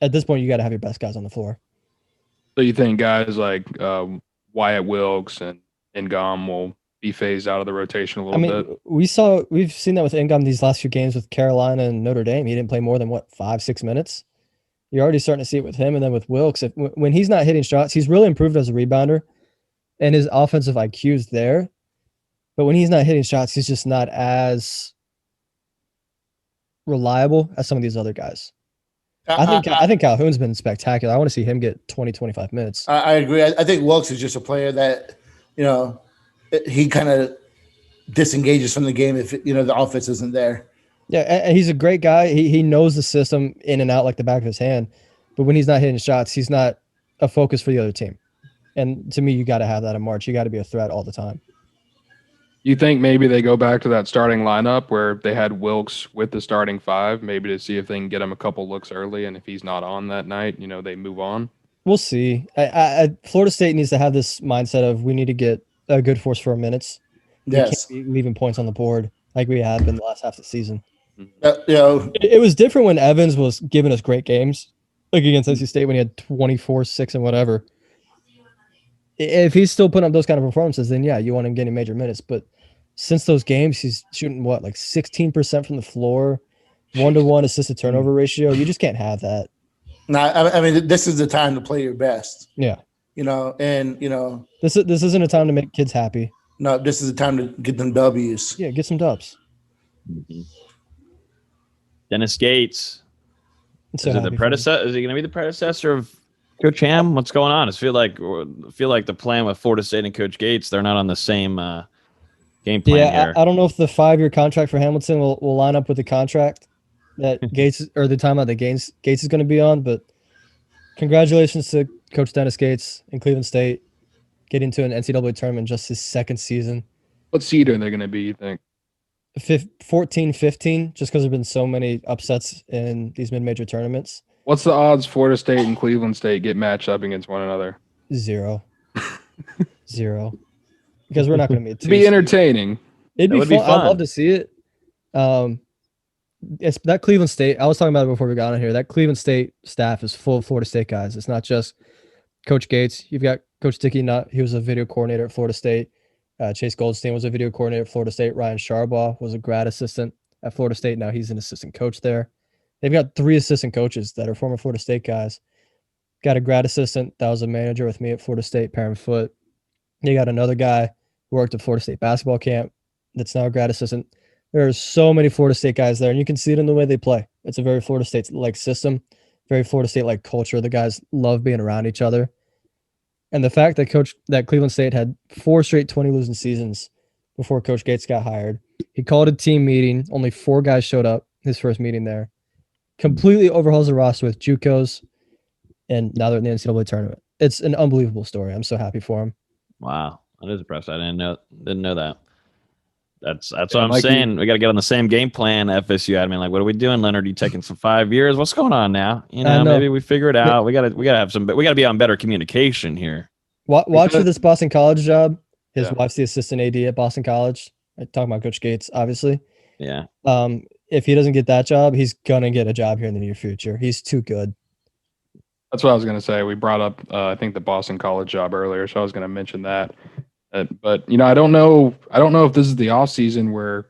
at this point you got to have your best guys on the floor. So you think guys like Wyatt Wilkes and Ngam will be phased out of the rotation a little bit? We've seen that with Ngam these last few games with Carolina and Notre Dame. He didn't play more than 5-6 minutes. You're already starting to see it with him, and then with Wilkes. When he's not hitting shots, he's really improved as a rebounder, and his offensive IQ is there. But when he's not hitting shots, he's just not as reliable as some of these other guys. I think Calhoun's been spectacular. I want to see him get 20-25 minutes. I agree. I think Wilkes is just a player that, he kind of disengages from the game if the offense isn't there. Yeah, and he's a great guy. He knows the system in and out like the back of his hand. But when he's not hitting shots, he's not a focus for the other team. And to me, you got to have that in March. You got to be a threat all the time. You think maybe they go back to that starting lineup where they had Wilkes with the starting five, maybe to see if they can get him a couple looks early, and if he's not on that night, they move on? We'll see. Florida State needs to have this mindset of we need to get a good force for our minutes. Yes. We can't be leaving points on the board like we have been the last half of the season. It was different when Evans was giving us great games, like against NC State when he had 24, 6, and whatever. If he's still putting up those kind of performances, then yeah, you want him getting major minutes. But since those games, he's shooting 16% from the floor, 1-to-1 assist to turnover ratio. You just can't have that. No, I mean, this is the time to play your best. Yeah. This isn't a time to make kids happy. No, this is the time to get them W's. Yeah, get some dubs. Mm-hmm. Dennis Gates. So is it the predecessor? Is he going to be the predecessor of Coach Ham? What's going on? I feel like the plan with Florida State and Coach Gates, they're not on the same game plan here. I don't know if the 5-year contract for Hamilton will line up with the contract that Gates or the timeout that Gates is going to be on. But congratulations to Coach Dennis Gates in Cleveland State, getting to an NCAA tournament just his second season. What seed are they going to be, you think? 14-15, just because there have been so many upsets in these mid-major tournaments. What's the odds Florida State and Cleveland State get matched up against one another? 0. 0. Because we're not going to meet. It'd be entertaining. It'd be fun. I'd love to see it. It's that Cleveland State. I was talking about it before we got on here. That Cleveland State staff is full of Florida State guys. It's not just Coach Gates. You've got Coach Dickey Nutt. He was a video coordinator at Florida State. Chase Goldstein was a video coordinator at Florida State. Ryan Sharbaugh was a grad assistant at Florida State. Now he's an assistant coach there. They've got 3 assistant coaches that are former Florida State guys. Got a grad assistant that was a manager with me at Florida State, Perrin Foot. You got another guy who worked at Florida State basketball camp that's now a grad assistant. There are so many Florida State guys there, and you can see it in the way they play. It's a very Florida State-like system, very Florida State-like culture. The guys love being around each other. And the fact that Cleveland State had 4 straight 20 losing seasons before Coach Gates got hired. He called a team meeting. Only 4 guys showed up his first meeting there. Completely overhauls the roster with JUCOs, and now they're in the NCAA tournament. It's an unbelievable story. I'm so happy for him. Wow, that is impressive. I didn't know that. That's what I'm saying. We got to get on the same game plan. FSU admin, what are we doing, Leonard? Are you taking some 5 years? What's going on now? Maybe we figure it out. We got to be on better communication here. Watch for this Boston College job. His wife's the assistant AD at Boston College. I'm talking about Coach Gates, obviously. Yeah. If he doesn't get that job, he's gonna get a job here in the near future. He's too good. That's what I was gonna say. We brought up, I think, the Boston College job earlier, so I was gonna mention that. But I don't know if this is the off season where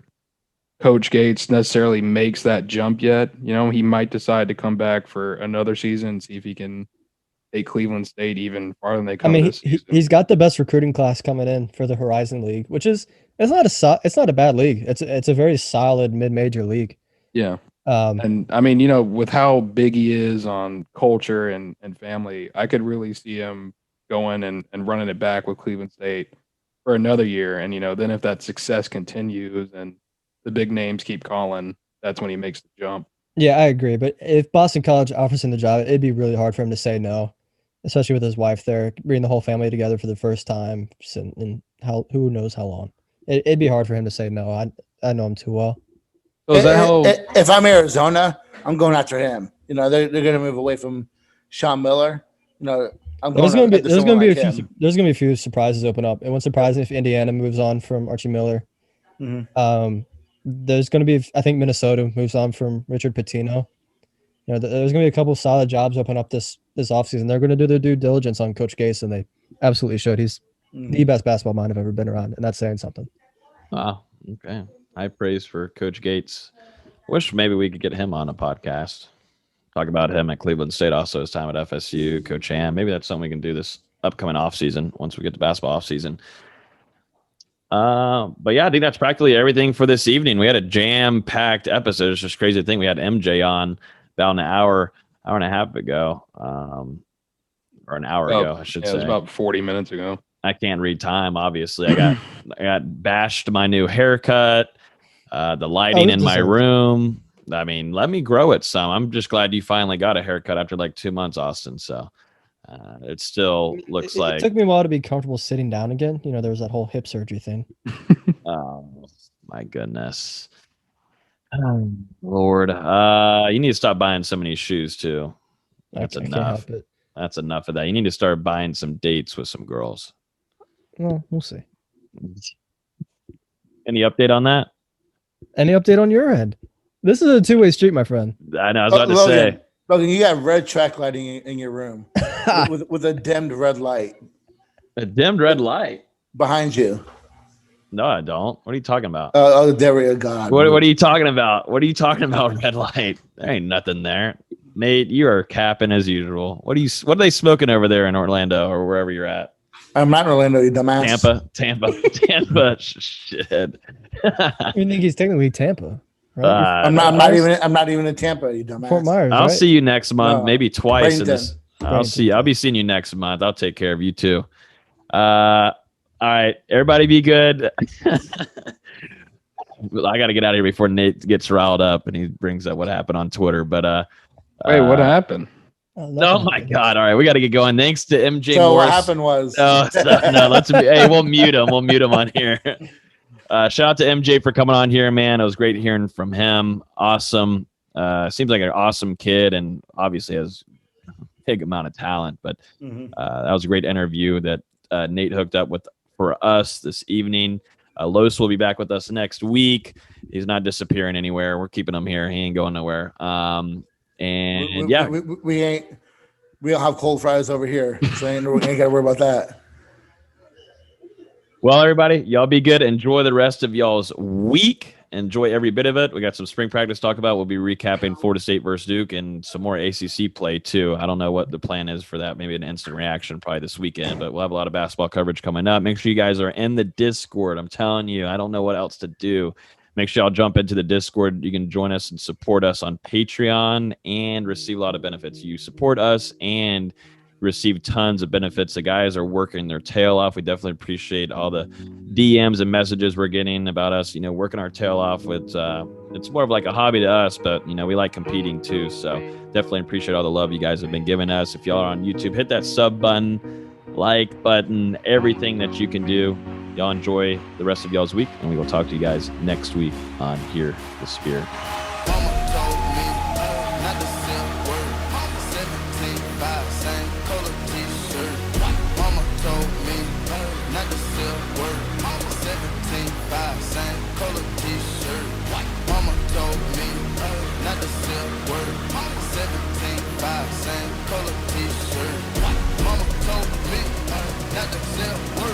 Coach Gates necessarily makes that jump yet. He might decide to come back for another season and see if he can take Cleveland State even farther than they come. He's got the best recruiting class coming in for the Horizon League, which is it's not a bad league. It's a very solid mid-major league. Yeah. And I mean, with how big he is on culture and family, I could really see him going and running it back with Cleveland State for another year. And, then if that success continues and the big names keep calling, that's when he makes the jump. Yeah, I agree. But if Boston College offers him the job, it'd be really hard for him to say no, especially with his wife there, bringing the whole family together for the first time in who knows how long. It'd be hard for him to say no. I know him too well. So is that how? If I'm Arizona, I'm going after him. They're going to move away from Sean Miller. There's going to be a few surprises open up. It wouldn't surprise me if Indiana moves on from Archie Miller. Mm-hmm. There's going to be, I think Minnesota moves on from Richard Pitino. There's going to be a couple of solid jobs open up this offseason. They're going to do their due diligence on Coach Gase, and they absolutely should. He's the best basketball mind I've ever been around, and that's saying something. Wow. Okay. High praise for Coach Gates. Wish maybe we could get him on a podcast. Talk about him at Cleveland State, also his time at FSU, Coach Ham. Maybe that's something we can do this upcoming offseason once we get to basketball offseason. But yeah, I think that's practically everything for this evening. We had a jam-packed episode. It's just crazy thing. We had MJ on about an hour and a half ago, or an hour ago, I should say. It was about 40 minutes ago. I can't read time, obviously. I got bashed my new haircut, the lighting in my room. I mean, let me grow it some. I'm just glad you finally got a haircut after like 2 months, Austin. So it still looks like... It took me a while to be comfortable sitting down again. There was that whole hip surgery thing. Oh, my goodness. Oh, Lord. You need to stop buying so many shoes, too. That's enough. That's enough of that. You need to start buying some dates with some girls. Well, we'll see. Any update on that? Any update on your end? This is a two-way street, my friend. I know. I was about to say. Logan, you got red track lighting in your room with a dimmed red light. A dimmed red light? Behind you. No, I don't. What are you talking about? Oh, there we go. What are you talking about? What are you talking about, red light? There ain't nothing there. Nate, you are capping as usual. What are they smoking over there in Orlando or wherever you're at? I'm not in Orlando, you dumbass. Tampa. Shit. You think he's technically Tampa? Right? I'm not even in Tampa, you dumbass. Fort Myers. I'll right? see you next month, maybe twice in this. Bradenton. I'll be seeing you next month. I'll take care of you too. All right, everybody, be good. I got to get out of here before Nate gets riled up and he brings up what happened on Twitter. But wait, what happened? Oh my God! All right, we got to get going. Thanks to MJ. So Morris. what happened was no. Hey, we'll mute him. We'll mute him on here. Shout out to MJ for coming on here, man. It was great hearing from him. Awesome. Seems like an awesome kid, and obviously has a big amount of talent. But that was a great interview that Nate hooked up with for us this evening. Los will be back with us next week. He's not disappearing anywhere. We're keeping him here. He ain't going nowhere. We don't have cold fries over here, so ain't got to worry about that. Well, everybody, y'all be good. Enjoy the rest of y'all's week. Enjoy every bit of it. We got some spring practice to talk about. We'll be recapping Florida State versus Duke and some more ACC play too. I don't know what the plan is for that. Maybe an instant reaction probably this weekend, but we'll have a lot of basketball coverage coming up. Make sure you guys are in the Discord. I'm telling you, I don't know what else to do. Make sure y'all jump into the Discord. You can join us and support us on Patreon and receive a lot of benefits. You support us and receive tons of benefits. The guys are working their tail off. We definitely appreciate all the DMs and messages we're getting about us, working our tail off. It's more of like a hobby to us, but, we like competing too. So definitely appreciate all the love you guys have been giving us. If y'all are on YouTube, hit that sub button, like button, everything that you can do. Y'all enjoy the rest of y'all's week, and we will talk to you guys next week on Hear the Spear. Same color t-shirt. Mama told me not to sell.